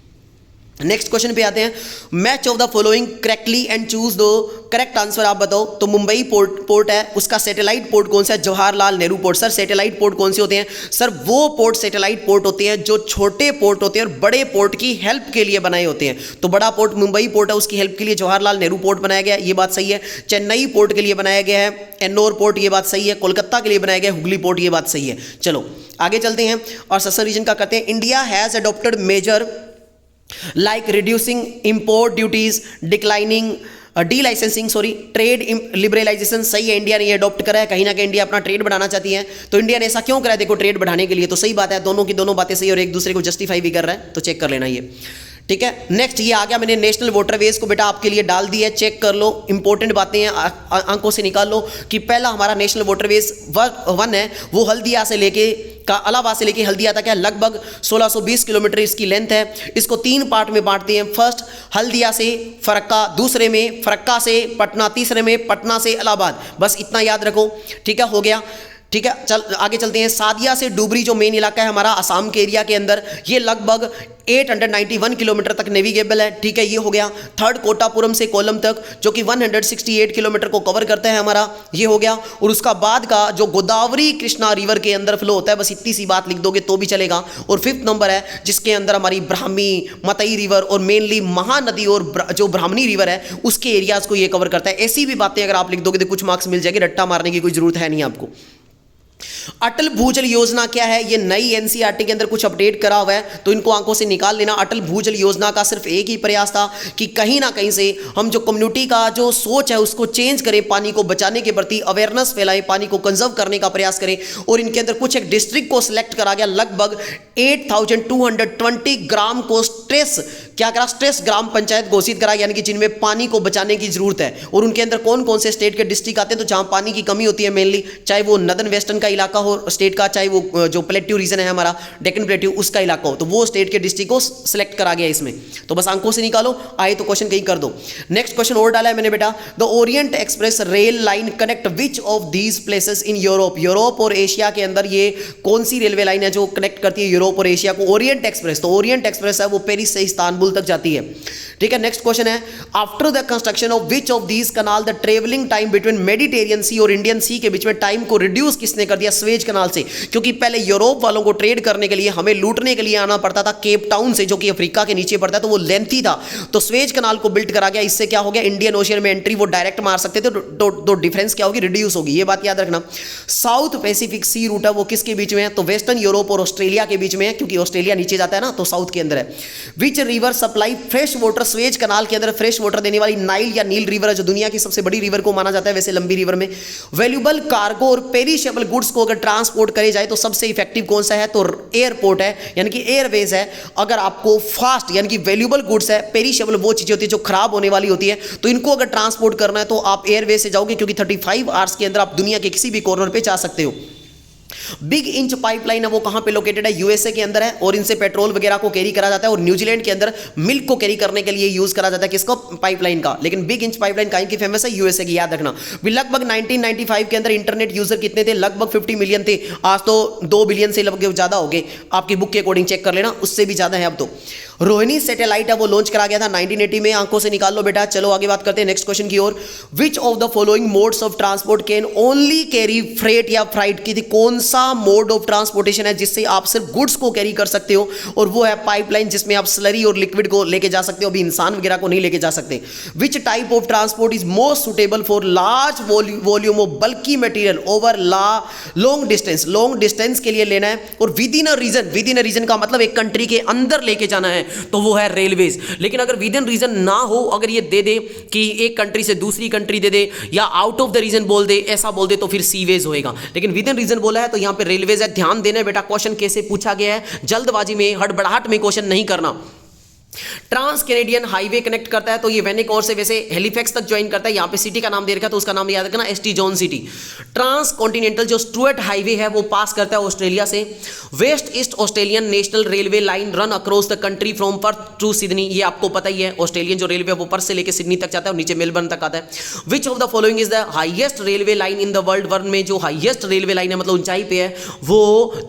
नेक्स्ट क्वेश्चन पे आते हैं, match of the following correctly and choose दो करेक्ट आंसर आप बताओ। तो मुंबई पोर्ट है, उसका सैटेलाइट पोर्ट कौन सा है? Jawaharlal Nehru port. Sir satellite port कौन से होते हैं? सर वो पोर्ट सैटेलाइट पोर्ट होते हैं जो छोटे पोर्ट होते हैं और बड़े पोर्ट की हेल्प के लिए बनाए होते हैं। तो बड़ा पोर्ट मुंबई पोर्ट है, उसकी हेल्प के लिए जवाहरलाल नेहरू पोर्ट बनाया गया, ये बात सही है। चेन्नई पोर्ट के लिए बनाया गया है एन्नोर पोर्ट, ये बात सही है। कोलकाता के लिए बनाया गया हुगली पोर्ट, ये बात सही है। चलो आगे चलते हैं और सस्सर रीजन का करते हैं। India has adopted major like reducing import duties, declining delicensing, trade liberalisation, सही है, इंडिया ने ये अडॉप्ट करा है, कहीं ना कहीं इंडिया अपना ट्रेड बढ़ाना चाहती है। तो इंडिया ने ऐसा क्यों करा है? देखो ट्रेड बढ़ाने के लिए, तो सही बात है, दोनों की दोनों बातें सही और एक दूसरे को जस्टिफाई भी कर रहा है, तो चेक कर लेना ये, ठीक है। नेक्स्ट ये आ गया, मैंने नेशनल वाटरवेज को बेटा आपके लिए डाल दिया है, चेक कर लो, इंपॉर्टेंट बातें हैं, आंखों से निकाल लो कि पहला हमारा नेशनल वाटरवेज 1 है वो हल्दिया से लेके इलाहाबाद से लेके हल्दिया तक है, लगभग 1620 किलोमीटर इसकी लेंथ है। इसको 3 पार्ट में बांटते हैं, फर्स्ट हल्दिया से फरक्का, दूसरे में फरक्का से पटना, तीसरे में पटना से इलाहाबाद, बस इतना याद रखो, ठीक है, हो गया, ठीक है। चल आगे चलते हैं, सादिया से डुबरी जो मेन इलाका है हमारा असम के एरिया के अंदर, ये लगभग 891 किलोमीटर तक नेविगेबल है, ठीक है, ये हो गया। थर्ड कोटापुरम से कोलम तक जो कि 168 किलोमीटर को कवर करता है हमारा, ये हो गया। और उसका बाद का जो गोदावरी कृष्णा रिवर के अंदर फ्लो होता है, बस इतनी सी बात लिख दोगे तो भी चलेगा। और 5th नंबर है जिसके अंदर हमारी ब्राह्मी मतई रिवर और मेनली महानदी और जो ब्राह्मणी रिवर है उसके एरियाज को ये कवर करता है। ऐसी भी बातें अगर आप लिख दोगे तो कुछ मार्क्स मिल जाएंगे, रट्टा मारने की कोई जरूरत है नहीं आपको। अटल भूजल योजना क्या है? ये नई एनसीईआरटी के अंदर कुछ अपडेट करा हुआ है, तो इनको आंखों से निकाल लेना। अटल भूजल योजना का सिर्फ एक ही प्रयास था कि कहीं ना कहीं से हम जो कम्युनिटी का जो सोच है उसको चेंज करें, पानी को बचाने के प्रति अवेयरनेस फैलाएं, पानी को कंजर्व करने का प्रयास करें। और इनके अंदर कुछ एक डिस्ट्रिक्ट को सिलेक्ट करा गया, लगभग 8220 ग्राम को स्ट्रेस ग्राम पंचायत घोषित करा, यानी कि जिनमें पानी को बचाने की जरूरत है। और उनके अंदर कौन कौन से स्टेट के डिस्ट्रिक्ट आते हैं? तो जहां पानी की कमी होती है मेनली, चाहे वो नदन वेस्टर्न का इलाका हो स्टेट का, चाहे वो जो प्लेट्यू रीजन है हमारा डेक्कन प्लेट्यू उसका इलाका हो, तो वो स्टेट के डिस्ट्रिक्ट को सिलेक्ट करा गया इसमें। तो बस आंखों से निकालो, आए तो क्वेश्चन कहीं कर दो। नेक्स्ट क्वेश्चन और डाला है मैंने बेटा, the Orient express rail line connect which of these places in Europe? Europe और एशिया के अंदर ये कौन सी रेलवे लाइन है जो कनेक्ट करती है यूरोप और एशिया को? Orient express. तो ओरिएंट एक्सप्रेस है वो पेरिस से इस्तांबुल तक जाती है, ठीक है। नेक्स्ट क्वेश्चन है, after the construction of which of these canal the travelling time between Mediterranean sea और इंडियन सी के बीच में टाइम को रिड्यूस किसने कर दिया? स्वेज कनाल से। क्योंकि पहले यूरोप वालों को ट्रेड करने के लिए हमें लूटने के लिए आना पड़ता था केप टाउन से, जो कि अफ्रीका के नीचे पड़ता है, तो वो लेंथी था, तो स्वेज कनाल को बिल्ड करा गया। इससे क्या हो गया? इंडियन ओशियन में एंट्री वो डायरेक्ट मार सकते थे, तो डिफरेंस क्या होगी? रिड्यूस होगी, ये बात याद रखना। साउथ पैसिफिक सी रूट है वो किसके बीच में है? तो वेस्टर्न यूरोप और ऑस्ट्रेलिया के बीच में है, क्योंकि ऑस्ट्रेलिया नीचे जाता है ना, तो साउथ के अंदर है। Which river supply fresh water? Suez canal के अंदर फ्रेश वाटर देने वाली नाइल या नील रिवर है, जो दुनिया की सबसे बड़ी रिवर को माना जाता है वैसे लंबी रिवर में। वैल्यूबल कार्गो और पेरिशेबल गुड्स को अगर ट्रांसपोर्ट करे जाए तो सबसे इफेक्टिव कौन सा है? तो एयरपोर्ट है, यानी कि एयरवेज है। अगर आपको फास्ट यानी कि वैल्यूबल गुड्स है, पेरिशेबल वो चीजें होती है जो खराब होने वाली होती है, तो इनको अगर ट्रांसपोर्ट करना है तो आप एयरवेज से जाओगे, क्योंकि 35 आवर्स के अंदर आप दुनिया के किसी भी कॉर्नर पे जा सकते हो। बिग इंच पाइपलाइन है वो कहां पे लोकेटेड है? यूएसए के अंदर है, और इनसे पेट्रोल वगैरह को कैरी करा जाता है। और न्यूजीलैंड के अंदर मिल्क को कैरी करने के लिए यूज करा जाता है, किसको? पाइपलाइन का। लेकिन बिग इंच पाइपलाइन कहीं की फेमस है? यूएसए की, याद रखना। लगभग 1995 के अंदर इंटरनेट यूजर कितने थे? लगभग 50 मिलियन थे। आज तो 2 बिलियन से लगभग ज्यादा हो गए, आपकी बुक के अकॉर्डिंग चेक कर लेना, उससे भी ज्यादा है अब तो। रोहिणी सैटेलाइट है वो लॉन्च करा गया था 1980 में, आंखों से निकाल लो बेटा। चलो आगे बात करते हैं नेक्स्ट क्वेश्चन की ओर। Which of the following modes of transport can only carry freight या फ्राइट? की थी कौन सा मोड ऑफ ट्रांसपोर्टेशन है जिससे आप सिर्फ गुड्स को कैरी कर सकते हो? और वो है पाइपलाइन, जिसमें आप स्लरी और लिक्विड को लेके जा सकते हो, अभी इंसान वगैरह को नहीं लेके जा सकते। Which type of transport is most suitable for large volume of bulky material over long distance? Long distance के लिए लेना है और within a region. Within a region का मतलब एक कंट्री के अंदर लेके जाना है, तो वो है रेलवेज। लेकिन अगर विद इन रीजन ना हो, अगर ये दे दे कि एक कंट्री से दूसरी कंट्री दे दे या आउट ऑफ द रीजन बोल दे, ऐसा बोल दे, तो फिर सीवेज होएगा। लेकिन विद इन रीजन बोला है तो यहाँ पे रेलवेज है। ध्यान देना बेटा, क्वेश्चन कैसे पूछा गया है, जल्दबाजी में हड़बड़ाहट में क्वेश्चन नहीं करना। ट्रांस कैनेडियन हाईवे कनेक्ट करता है, तो ये वेनिकॉर से वैसे हेलिफैक्स तक ज्वाइन करता है। यहाँ पे सिटी का नाम दे रखा है तो उसका नाम याद रखना, ST John city. Transcontinental जो स्टुअर्ट हाईवे है वो पास करता है ऑस्ट्रेलिया से। West east Australian national railway line run across the country from Perth to Sydney, ये आपको पता ही है। ऑस्ट्रेलियन जो रेलवे वो पर्थ से लेकर सिडनी तक जाता है और नीचे मेलबर्न तक आता है। विच of the following is the highest railway line in the world? World में जो हाईएस्ट रेलवे लाइन है, मतलब ऊंचाई पे है, वो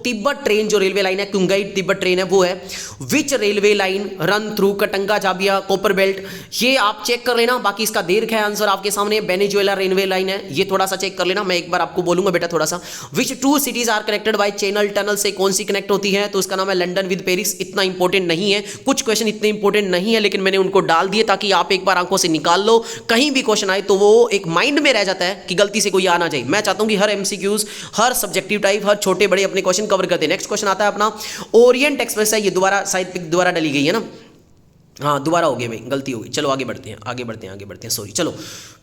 तिब्बत ट्रेन जो रेलवे लाइन है, कुंगाई तिब्बत ट्रेन है, वो है। Which railway line run through Katanga Zambia copper belt? ये आप चेक कर लेना, बाकी इसका देर है आंसर आपके सामने। वेनेजुएला रेलवे लाइन है, ये थोड़ा सा चेक कर लेना, मैं एक बार आपको बोलूंगा बेटा थोड़ा सा। Which two cities are connected by channel tunnel? से कौन सी कनेक्ट होती है? तो इसका नाम है लंदन विद पेरिस। इतना इंपॉर्टेंट नहीं है, कुछ क्वेश्चन इतने इंपॉर्टेंट नहीं है, लेकिन मैंने उनको डाल दिए ताकि आप एक बार आंखों से निकाल लो। कहीं भी क्वेश्चन आए तो वो एक माइंड में रह जाता है कि गलती से कोई आ ना जाए। मैं चाहता हूं कि हर एमसीक्यूज, हर सब्जेक्टिव टाइप, हर छोटे बड़े अपने क्वेश्चन कवर करते हैं। नेक्स्ट क्वेश्चन आता है अपना ओरिएंट एक्सप्रेस है, ये दोबारा शायद पिक दोबारा डली गई है ना, हाँ दोबारा हो गई भाई, गलती हो गई। चलो आगे बढ़ते हैं, आगे बढ़ते हैं, आगे बढ़ते हैं, सॉरी। चलो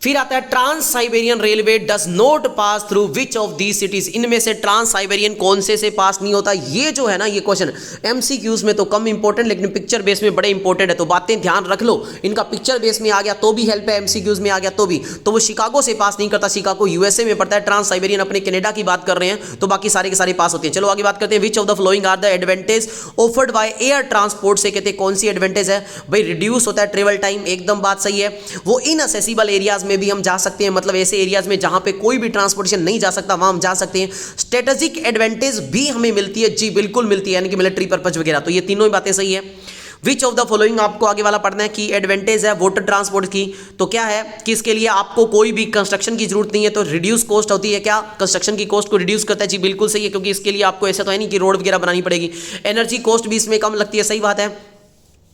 फिर आता है trans Siberian railway does not pass through which of these cities? इनमें से ट्रांस साइबेरियन कौन से पास नहीं होता? ये जो है ना, ये क्वेश्चन एमसीक्यूज में तो कम इंपॉर्टेंट, लेकिन पिक्चर बेस में बड़े इंपॉर्टेंट है, तो बातें ध्यान रख लो। इनका पिक्चर बेस में आ गया तो भी हेल्प है, एमसीक्यूज में आ गया तो भी। तो वो शिकागो से पास नहीं करता, शिकागो यूएसए में पड़ता है। ट्रांस साइबेरियन अपने कनाडा की बात कर रहे हैं, तो बाकी सारे के सारे पास होते हैं। चलो आगे बात करते हैं। Which of the following are the advantage offered by air transport? से कहते हैं कौन सी एडवांटेज है भाई? रिड्यूस होता है ट्रेवल टाइम, एकदम बात सही है। वो इनअसेसिबल एरियाज में भी हम जा सकते हैं, मतलब ऐसे एरियाज में जहां पे कोई भी ट्रांसपोर्टेशन नहीं जा सकता, वहां हम जा सकते हैं। स्ट्रेटेजिक एडवांटेज भी हमें मिलती है, जी बिल्कुल मिलती है, यानी कि मिलिट्री पर्पज वगैरह। तो ये तीनों ही बातें सही है। विच ऑफ द फॉलोइंग, आपको आगे वाला पढ़ना है कि एडवांटेज है वाटर ट्रांसपोर्ट की, तो क्या है कि इसके लिए आपको कोई भी कंस्ट्रक्शन की जरूरत नहीं है, तो रिड्यूस कॉस्ट होती है। क्या कंस्ट्रक्शन की कॉस्ट को रिड्यूस करता है? जी बिल्कुल सही है, क्योंकि इसके लिए आपको ऐसा तो है नहीं कि रोड वगैरह बनानी पड़ेगी। एनर्जी कॉस्ट भी इसमें कम लगती है, सही बात है।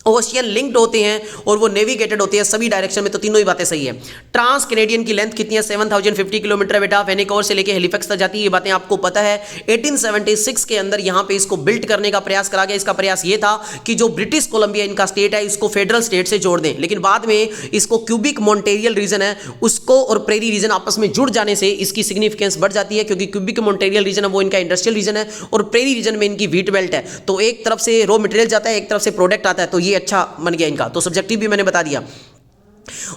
ओशियन लिंक्ड होते हैं और वो नेविगेटेड होते हैं सभी डायरेक्शन में, तो तीनों ही बातें सही है। ट्रांस कैनेडियन की लेंथ कितनी है? 7050 किलोमीटर है बेटा, वेनिकॉर से लेके हेलिफैक्स तक जाती है, ये बातें आपको पता है। 1876 के अंदर यहां पे इसको बिल्ट करने का प्रयास करा गया। इसका प्रयास ये था कि जो ब्रिटिश कोलंबिया इनका स्टेट है, इसको फेडरल स्टेट से जोड़ दें, लेकिन बाद में इसको क्यूबिक मॉन्टेरियल रीजन है, उसको और प्रेरी रीजन आपस में जुड़ जाने से इसकी सिग्निफिकेंस बढ़ जाती है, क्योंकि क्यूबिक मॉन्टेरियल रीजन है वो इनका इंडस्ट्रियल रीजन है और प्रेरी रीजन में इनकी व्हीट बेल्ट है। तो एक तरफ से रॉ मटेरियल जाता है, एक तरफ से प्रोडक्ट आता है, तो ये अच्छा बन गया इनका। तो सब्जेक्टिव भी मैंने बता दिया।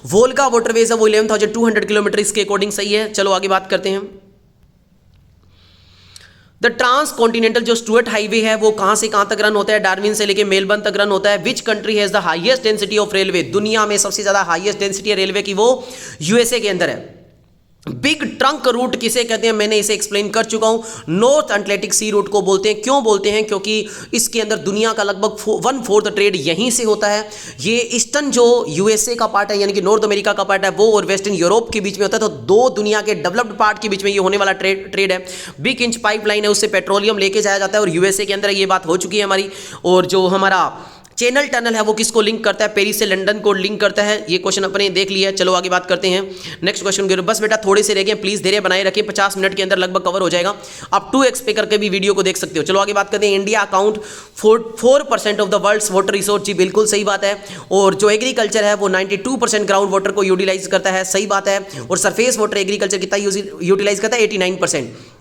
वोल्गा वाटरवेज है वो 11,200 किलोमीटर, इसके अकॉर्डिंग सही है। चलो आगे बात करते हैं। द ट्रांस कॉन्टिनेंटल जो स्टुअर्ट हाईवे है वो कहां से कहां तक रन होता है? डार्विन से लेके मेलबर्न तक रन होता है। Which country has the highest density of railway? दुनिया में सबसे ज्यादा हाईएस्ट डेंसिटी है रेलवे की, वो यूएसए के अंदर है। बिग ट्रंक रूट किसे कहते हैं? मैंने इसे एक्सप्लेन कर चुका हूं। नॉर्थ अटलांटिक सी रूट को बोलते हैं। क्यों बोलते हैं? क्योंकि इसके अंदर दुनिया का लगभग 1/4 ट्रेड यहीं से होता है। ये ईस्टर्न जो यूएसए का पार्ट है, यानी कि नॉर्थ अमेरिका का पार्ट है, वो और वेस्टर्न यूरोप के बीच में होता है। तो दो दुनिया के डेवलप्ड पार्ट के बीच में ये होने वाला ट्रेड है। बिग इंच पाइपलाइन है, उससे पेट्रोलियम लेके जाया जाता है और यूएसए के अंदर ये बात हो चुकी है हमारी। और जो हमारा चैनल टनल है वो किसको लिंक करता है? पेरिस से लंदन को लिंक करता है। ये क्वेश्चन अपने देख लिया है। चलो आगे बात करते हैं नेक्स्ट क्वेश्चन के। बस बेटा थोड़े से रह गए, प्लीज धैर्य बनाए रखिए, 50 मिनट के अंदर लगभग कवर हो जाएगा। आप 2x पे करके भी वीडियो को देख सकते हो। चलो आगे बात करते हैं। India account 4% of the world's water resource, जी बिल्कुल सही बात है। और जो एग्रीकल्चर है वो 92% ग्राउंड वाटर को यूटिलाइज करता है, सही बात है। और सरफेस वाटर एग्रीकल्चर कितना यूटिलाइज करता है? 89%।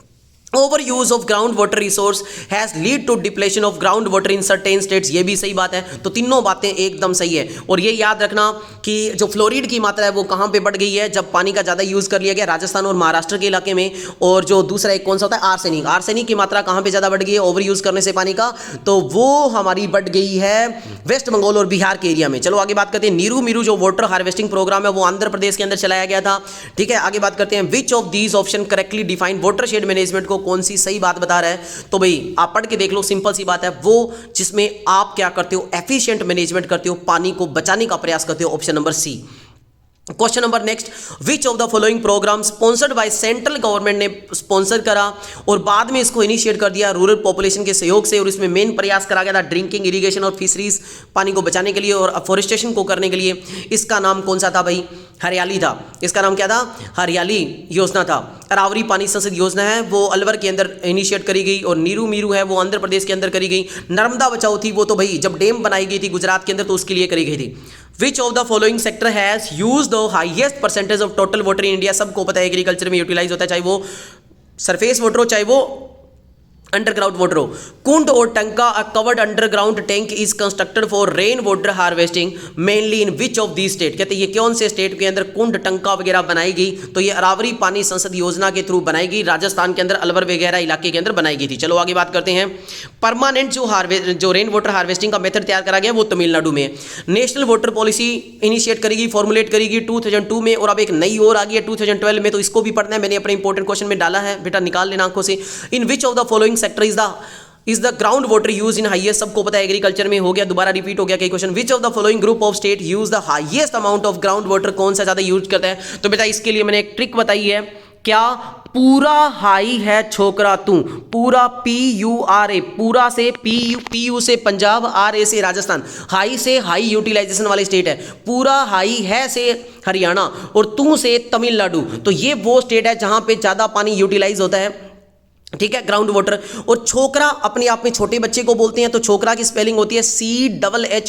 Over use of ground water resource has lead to depletion of ground water in certain states, ये भी सही बात है। तो तीनों बातें एकदम सही है। और ये याद रखना कि जो फ्लोरीड की मात्रा है वो कहां पे बढ़ गई है? जब पानी का ज्यादा यूज कर लिया गया राजस्थान और महाराष्ट्र के इलाके में। और जो दूसरा एक कौन सा होता है? आर्सेनिक। आर्सेनिक की मात्रा कहां पे ज्यादा बढ़ गई है ओवर यूज करने से पानी का? तो वो हमारी बढ़ गई है वेस्ट बंगाल और बिहार के एरिया में। चलो आगे बात करते हैं। नीरू मीरू जो वाटर हार्वेस्टिंग प्रोग्राम है वो आंध्र प्रदेश के अंदर चलाया गया था, ठीक है। आगे बात करते हैं। Which of these option correctly define watershed management को? कौन सी सही बात बता रहा है? तो भाई आप पढ़ के देख लो, सिंपल सी बात है, वो जिसमें आप क्या करते हो? एफिशिएंट मैनेजमेंट करते हो, पानी को बचाने का प्रयास करते हो, option number C. Question number next, which of the following programme sponsored by central government ने स्पॉन्सर करा और बाद में इसको इनिशिएट कर दिया रूरल पॉपुलेशन के सहयोग से, और इसमें मेन प्रयास करा गया था ड्रिंकिंग, इरिगेशन और फिशरीज पानी को बचाने के लिए और अफॉरेस्टेशन को करने के लिए। इसका नाम कौन सा था भाई? हरियाली था। इसका नाम क्या था? हरियाली योजना था। अरावरी पानी संसद योजना है वो अलवर के अंदर इनिशिएट करी गई, और नीरू मीरू है वो आंध्र प्रदेश के अंदर करी गई। नर्मदा बचाओ थी वो तो भाई जब डैम बनाई गई थी गुजरात के अंदर तो उसके लिए करी गई थी। विच of the following sector has use the highest percentage of total water in India? सबको पता है एग्रीकल्चर में यूटिलाइज होता है, चाहे वो सरफेस वाटर हो चाहे वो अंडरग्राउंड वाटर हो। कुंड और टंका, a covered underground tank is constructed for rain water harvesting mainly in which of the state? कहते हैं ये कौन से स्टेट के अंदर कुंड टंका वगैरह बनाई गई? तो ये अरावरी पानी संसद योजना के थ्रू बनाई गई, राजस्थान के अंदर अलवर वगैरह इलाके के अंदर बनाई गई थी। चलो आगे बात करते हैं। परमानेंट जो रेन वाटर हार्वेस्टिंग का मेथड तैयार करा गया वो तमिलनाडु में। नेशनल वाटर पॉलिसी इनिशिएट करेगी, फॉर्मुलेट करेगी 2002 में, और अब एक नई और आ गई है 2012 में, तो इसको भी पढ़ना है। मैंने अपने इंपॉर्टेंट क्वेश्चन में डाला है, बेटा निकाल लेना आंखों से। In which of the following sector is the ground water use in highest? सबको पता है एग्रीकल्चर में हो गया, दोबारा रिपीट हो गया कई question. Which of the following group of state use the highest amount of ground water? कौन सा ज्यादा यूज करता है? तो बेटा इसके लिए मैंने एक ट्रिक बताई है, क्या? पूरा हाई है छोकरा तू, पूरा PURA, पूरा से PU से पंजाब, RA से राजस्थान, हाई से हाई यूटिलाइजेशन वाले स्टेट है। पूरा हाई है से हरियाणा और तू से तमिलनाडु। तो ये वो स्टेट है जहां पे ज्यादा पानी यूटिलाइज होता है, ठीक है, ग्राउंड वाटर। और छोकरा अपने आप में छोटे बच्चे को बोलते हैं, तो छोकरा की स्पेलिंग होती है CHHOKERA।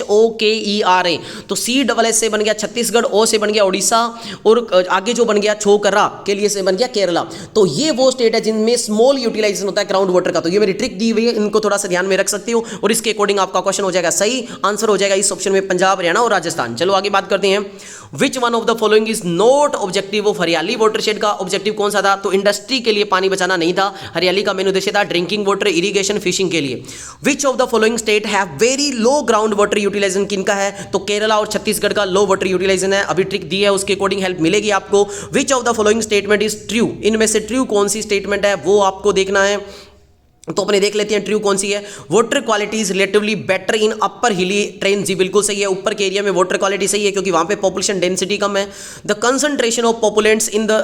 तो CHH से बन गया छत्तीसगढ़, O से बन गया उड़ीसा, और आगे जो बन गया छोकरा के लिए से बन गया केरला। तो ये वो स्टेट है जिनमें स्मॉल यूटिलाइजेशन होता है ग्राउंड वाटर का। तो ये मेरी ट्रिक दी हुई है, इनको थोड़ा सा ध्यान में रख सकते हो, और इसके अकॉर्डिंग आपका क्वेश्चन हो जाएगा सही। आंसर हो जाएगा इस ऑप्शन में पंजाब, हरियाणा और राजस्थान। चलो आगे बात करते हैं। विच one of the following is not objective of हरियाली वाटरशेड? का ऑब्जेक्टिव कौन सा था? तो इंडस्ट्री के लिए पानी बचाना नहीं था, हरियाली का मेन उद्देश्य था ड्रिंकिंग वाटर, इरिगेशन, फिशिंग के लिए। Which of the following state have very low ground water utilisation? किनका है? तो केरला और छत्तीसगढ़ का लो वाटर यूटिलाइजेशन है। अभी ट्रिक दी है, उसके अकॉर्डिंग हेल्प मिलेगी आपको। विच of the following statement is true? इनमें से ट्रू कौन सी स्टेटमेंट है वो आपको देखना है। तो अपने देख लेते हैं ट्रू कौन सी है। Water quality is relatively better in upper hilly terrain. जी बिल्कुल सही है, ऊपर के एरिया में वाटर क्वालिटी सही है क्योंकि वहां पे पॉपुलेशन डेंसिटी कम है। The concentration of pollutants in the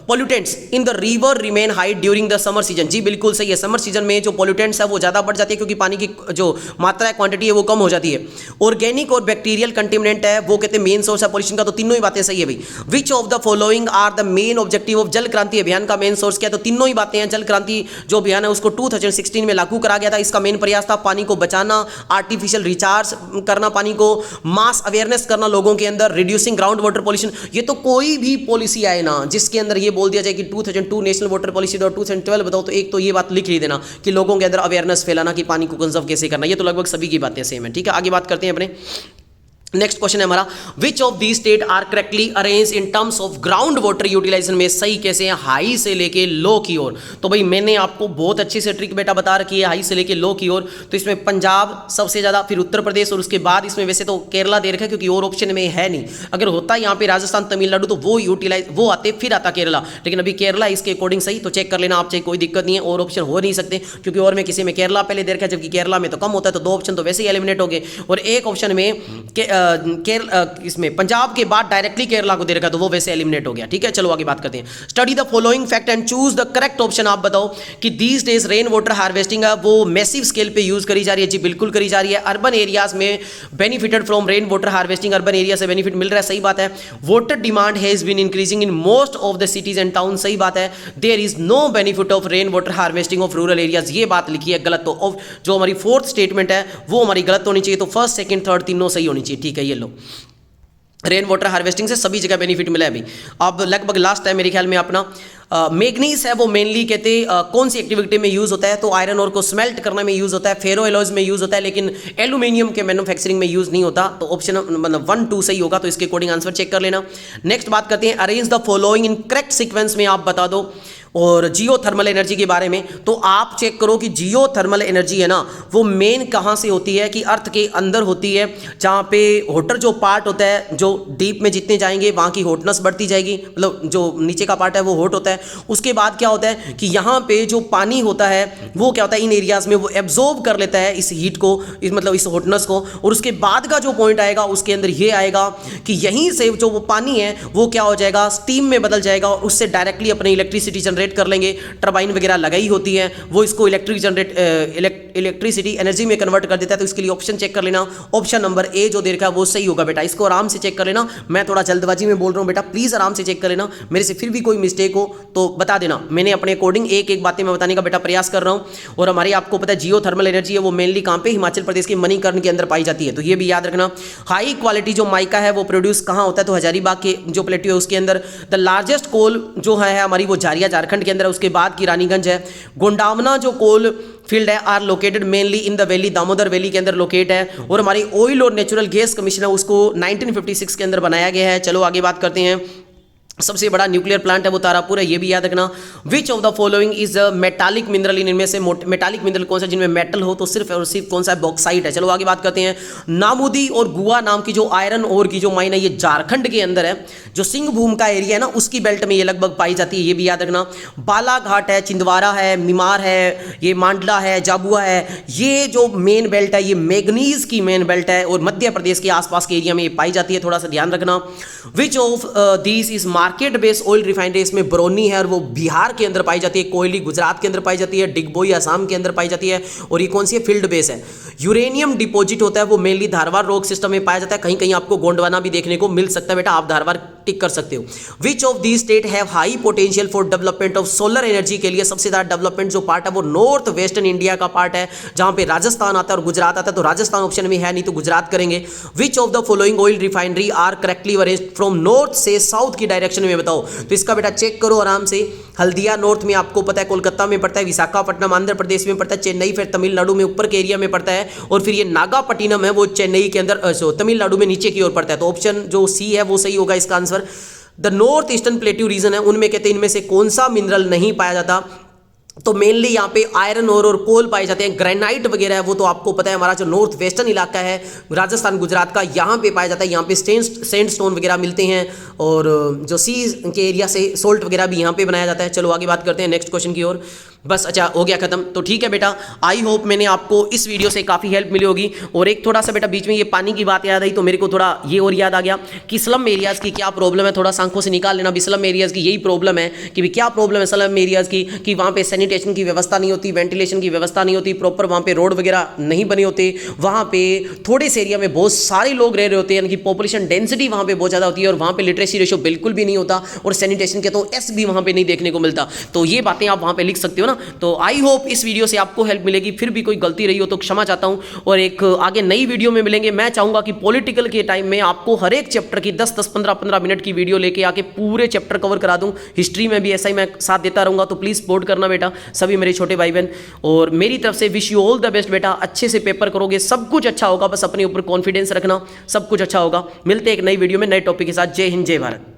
pollutants in the river remain high during the summer season. जी बिल्कुल सही है, समर सीजन में जो पॉल्यूटेंट्स है वो ज्यादा बढ़ जाती है क्योंकि पानी की जो मात्रा है, क्वांटिटी है वो कम हो जाती है। ऑर्गेनिक और बैक्टीरियल कंटेमिनेंट है वो कहते हैं मेन सोर्स है पॉल्यूशन का। तो तीनों ही बातें सही है भाई। Which of the following are the main objective of Jal Kranti अभियान? का मेन सोर्स क्या है? तो तीनों ही बातें हैं। जल क्रांति जो अभियान है उसको 2016 में लागू करा गया था। इसका मेन प्रयास था पानी को बचाना, आर्टिफिशियल रिचार्ज करना, पानी को मास अवेयरनेस करना लोगों के अंदर, रिड्यूसिंग ग्राउंड वाटर पॉल्यूशन। ये तो कोई भी पॉलिसी आए ना जिसके अंदर ये बोल दिया जाए कि 2002 नेशनल वाटर पॉलिसी और 2012 बताओ, तो एक तो ये बात लिख ही देना कि लोगों के अंदर अवेयरनेस फैलाना कि पानी को कंजर्व कैसे करना। ये तो लगभग सभी की बातें सेम है, ठीक है। आगे बात करते हैं अपने नेक्स्ट क्वेश्चन है हमारा, which of the state are correctly arrange in terms of ground water utilisation? में सही कैसे है हाई से लेके लो की ओर? तो भाई मैंने आपको बहुत अच्छे से ट्रिक बेटा बता रखी है हाई से लेके लो की ओर। तो इसमें पंजाब सबसे ज्यादा, फिर उत्तर प्रदेश, और उसके बाद इसमें वैसे तो केरला दे रखा है क्योंकि और ऑप्शन में है नहीं। अगर होता यहाँ पे राजस्थान, तमिलनाडु तो वो यूटिलाइज वो आते, फिर आता केरला, लेकिन अभी केरला इसके अकॉर्डिंग सही। तो चेक कर लेना आप, चाहे कोई दिक्कत नहीं है, और ऑप्शन हो नहीं सकते क्योंकि और में किसी में केरला पहले दे रखा है जबकि केरला में तो कम होता है। तो दो ऑप्शन तो वैसे ही एलिमिनेट हो गए, और एक ऑप्शन में इसमें पंजाब के बाद डायरेक्टली केरला को दे रखा तो वो वैसे एलिमिनेट हो गया, ठीक है। चलो आगे बात करते हैं। Study the following fact and choose the correct option. आप बताओ कि these days rain water harvesting है वो मैसिव स्केल पे यूज करी जा रही है। जी बिल्कुल करी जा रही है। अर्बन एरियाज में benefited from rain water harvesting, urban area से बेनिफिट मिल रहा है, सही बात है। Water demand has been increasing in most of the cities and town, सही बात है। There is no benefit of rain water harvesting of rural areas, ये बात लिखी है गलत। तो जो हमारी फोर्थ स्टेटमेंट है वो हमारी गलत होनी चाहिए। तो फर्स्ट, सेकंड, थर्ड तीनों सही होनी चाहिए, ठीक है। ये लो, रेन वाटर हार्वेस्टिंग से सभी जगह बेनिफिट मिला है अभी। अब लगभग लास्ट टाइम मेरे ख्याल में अपना मैग्नीज है वो मेनली कहते कौन सी एक्टिविटी में यूज होता है? तो आयरन और को स्मेल्ट करने में यूज होता है, फेरो एलॉयज में यूज होता है, लेकिन एल्यूमिनियम के मैन्युफैक्चरिंग में यूज नहीं होता। तो ऑप्शन मतलब 1, 2 सही होगा। तो इसके अकॉर्डिंग आंसर चेक कर लेना। नेक्स्ट बात करते हैं, arrange the following in correct sequence में। आप बता दो और जियो थर्मल एनर्जी के बारे में, तो आप चेक करो कि जियो थर्मल एनर्जी है ना, वो मेन कहाँ से होती है कि अर्थ के अंदर होती है, जहाँ पे होटर जो पार्ट होता है, जो डीप में जितने जाएंगे वहाँ की हॉटनेस बढ़ती जाएगी, मतलब जो नीचे का पार्ट है वो हॉट होता है। उसके बाद क्या होता है कि यहाँ पे जो पानी होता है वो क्या होता है, इन एरियाज में वो एब्जॉर्ब कर लेता है इस हीट को, मतलब इस हॉटनेस को, और उसके बाद का जो पॉइंट आएगा उसके अंदर ये आएगा कि यहीं से जो वो पानी है वो क्या हो जाएगा, स्टीम में बदल जाएगा, और उससे डायरेक्टली अपनी इलेक्ट्रिसिटी जनरेट कर लेंगे। टरबाइन वगैरह लगाई होती है, वो इसको इलेक्ट्रिसिटी एनर्जी में कन्वर्ट कर देता है। तो इसके लिए ऑप्शन चेक कर लेना, ऑप्शन नंबर ए जो दे रखा है वो सही होगा बेटा। इसको आराम से चेक कर लेना, मैं थोड़ा जल्दबाजी में बोल रहा हूँ बेटा, प्लीज आराम से चेक कर लेना। मेरे से फिर भी कोई मिस्टेक हो तो बता देना, मैंने अपने अकॉर्डिंग एक एक बातें मैं बताने का बेटा प्रयास कर रहा हूँ। और हमारी आपको पता है जियो थर्मल एनर्जी है वो मेनली कहाँ पे, हिमाचल प्रदेश के मणिकर्ण के अंदर पाई जाती है, तो ये भी याद रखना। हाई क्वालिटी जो माइका है वो प्रोड्यूस कहाँ होता है, तो हजारीबाग के जो प्लेट्यू है उसके अंदर। द लार्जेस्ट कोल जो है हमारी वो झारिया झारखंड के अंदर है, उसके बाद की रानीगंज है। गोंडावना जो कोल फील्ड है are located mainly in the valley, Damodar valley के अंदर लोकेट है। और हमारी ऑयल और नेचुरल गैस कमीशन है उसको 1956 के अंदर बनाया गया है। चलो आगे बात करते हैं। सबसे बड़ा न्यूक्लियर प्लांट है वो तारापुर है, ये भी याद रखना। विच of the following is metallic mineral, इनमें से मेटालिक मिनरल कौन सा जिनमें मेटल हो, तो सिर्फ और सिर्फ कौन सा है, बॉक्साइट है। चलो आगे बात करते हैं। नामुदी और गुआ नाम की जो आयरन ओर की जो माइन है ये झारखंड के अंदर है, जो सिंहभूम का एरिया है ना उसकी बेल्ट में ये लगभग पाई जाती है, ये भी याद रखना। बालाघाट है, छिंदवाड़ा है, मिमार है, ये मांडला है, जाबुआ है, ये जो मेन बेल्ट है ये मैग्नीज की मेन बेल्ट है और मध्य प्रदेश के आसपास के एरिया में ये पाई जाती है, थोड़ा सा ध्यान रखना। Which of this is market based oil refinery, इसमें बरौनी है और वो बिहार के अंदर पाई जाती है। कोयली गुजरात के अंदर पाई जाती है, डिगबोई असम के अंदर पाई जाती है, और ये कौन सी है, फील्ड बेस है। यूरेनियम डिपॉजिट होता है वो मेनली धारवाड़ रॉक सिस्टम में पाया जाता है, कहीं कहीं आपको गोंडवाना भी देखने को मिल सकता है बेटा, आप धारवाड़ टिक कर सकते हो। विच of the state have high potential for development of solar energy, के लिए सबसे ज्यादा डेवलपमेंट जो पार्ट है वो नॉर्थ वेस्टर्न इंडिया का पार्ट है, जहां पे राजस्थान आता है और गुजरात आता है, तो राजस्थान ऑप्शन में है नहीं तो गुजरात करेंगे। Which of the following oil refinery are correctly arranged from north से साउथ की डायरेक्शन में, बताओ। तो इसका बेटा चेक करो आराम से। हल्दिया नॉर्थ में आपको पता है कोलकाता में पड़ता है, विशाखापट्टनम आंध्र प्रदेश में पड़ता है, चेन्नई फिर तमिलनाडु में ऊपर के एरिया में पड़ता है, और फिर ये नागापट्टिनम है वो चेन्नई के अंदर तमिलनाडु में नीचे की ओर पड़ता है। तो ऑप्शन जो सी है वो सही होगा इसका answer. The north eastern plateau region है, उनमें कहते हैं इनमें से कौन सा मिनरल नहीं पाया जाता, तो मेनली यहाँ पे आयरन और कोल पाए जाते हैं। ग्रेनाइट वगैरह है वो तो आपको पता है हमारा जो नॉर्थ वेस्टर्न इलाका है राजस्थान गुजरात का, यहाँ पे पाया जाता है, यहाँ पे सैंडस्टोन वगैरह मिलते हैं, और जो सी के एरिया से सोल्ट वगैरह भी यहाँ पे बनाया जाता है। चलो आगे बात करते हैं नेक्स्ट क्वेश्चन की ओर। बस अच्छा हो गया खत्म, तो ठीक है बेटा, आई होप मैंने आपको इस वीडियो से काफ़ी हेल्प मिली होगी। और एक थोड़ा सा बेटा बीच में ये पानी की बात याद आई तो मेरे को थोड़ा ये और याद आ गया कि स्लम एरियाज़ की क्या प्रॉब्लम है, थोड़ा आंखों से निकाल लेना भी। स्लम एरियाज़ की यही प्रॉब्लम है कि क्या प्रॉब्लम है स्लम एरियाज़ की, कि वहाँ पे सैनिटेशन की व्यवस्था नहीं होती, वेंटिलेशन की व्यवस्था नहीं होती, प्रॉपर वहाँ पे रोड वगैरह नहीं बने होते, वहाँ पे थोड़े से एरिया में बहुत सारे लोग रह रहे होते हैं, यानी कि पॉपुलेशन डेंसिटी वहाँ पे बहुत ज़्यादा होती है, और वहाँ पे लिटरेसी रेशो बिल्कुल भी नहीं होता, और सैनिटेशन के तो एस भी वहाँ पे नहीं देखने को मिलता। तो ये बातें आप वहाँ पे लिख सकते हो ना। तो आई होप इस वीडियो से आपको हेल्प मिलेगी, फिर भी कोई गलती रही हो तो क्षमा चाहता हूँ, और एक आगे नई वीडियो में मिलेंगे। मैं चाहूँगा कि पॉलिटिकल के टाइम में आपको हर एक चैप्टर की 10-10, 15-15 मिनट की वीडियो लेके आके पूरे चैप्टर कवर करा दूँ। हिस्ट्री में भी ऐसा ही मैं साथ देता रहूँगा, तो प्लीज़ सपोर्ट करना बेटा सभी मेरे छोटे भाई बहन। और मेरी तरफ से wish you all the best बेटा, अच्छे से पेपर करोगे, सब कुछ अच्छा होगा, बस अपने ऊपर कॉन्फिडेंस रखना, सब कुछ अच्छा होगा। मिलते हैं एक नई वीडियो में नए टॉपिक के साथ। जय हिंद, जय भारत।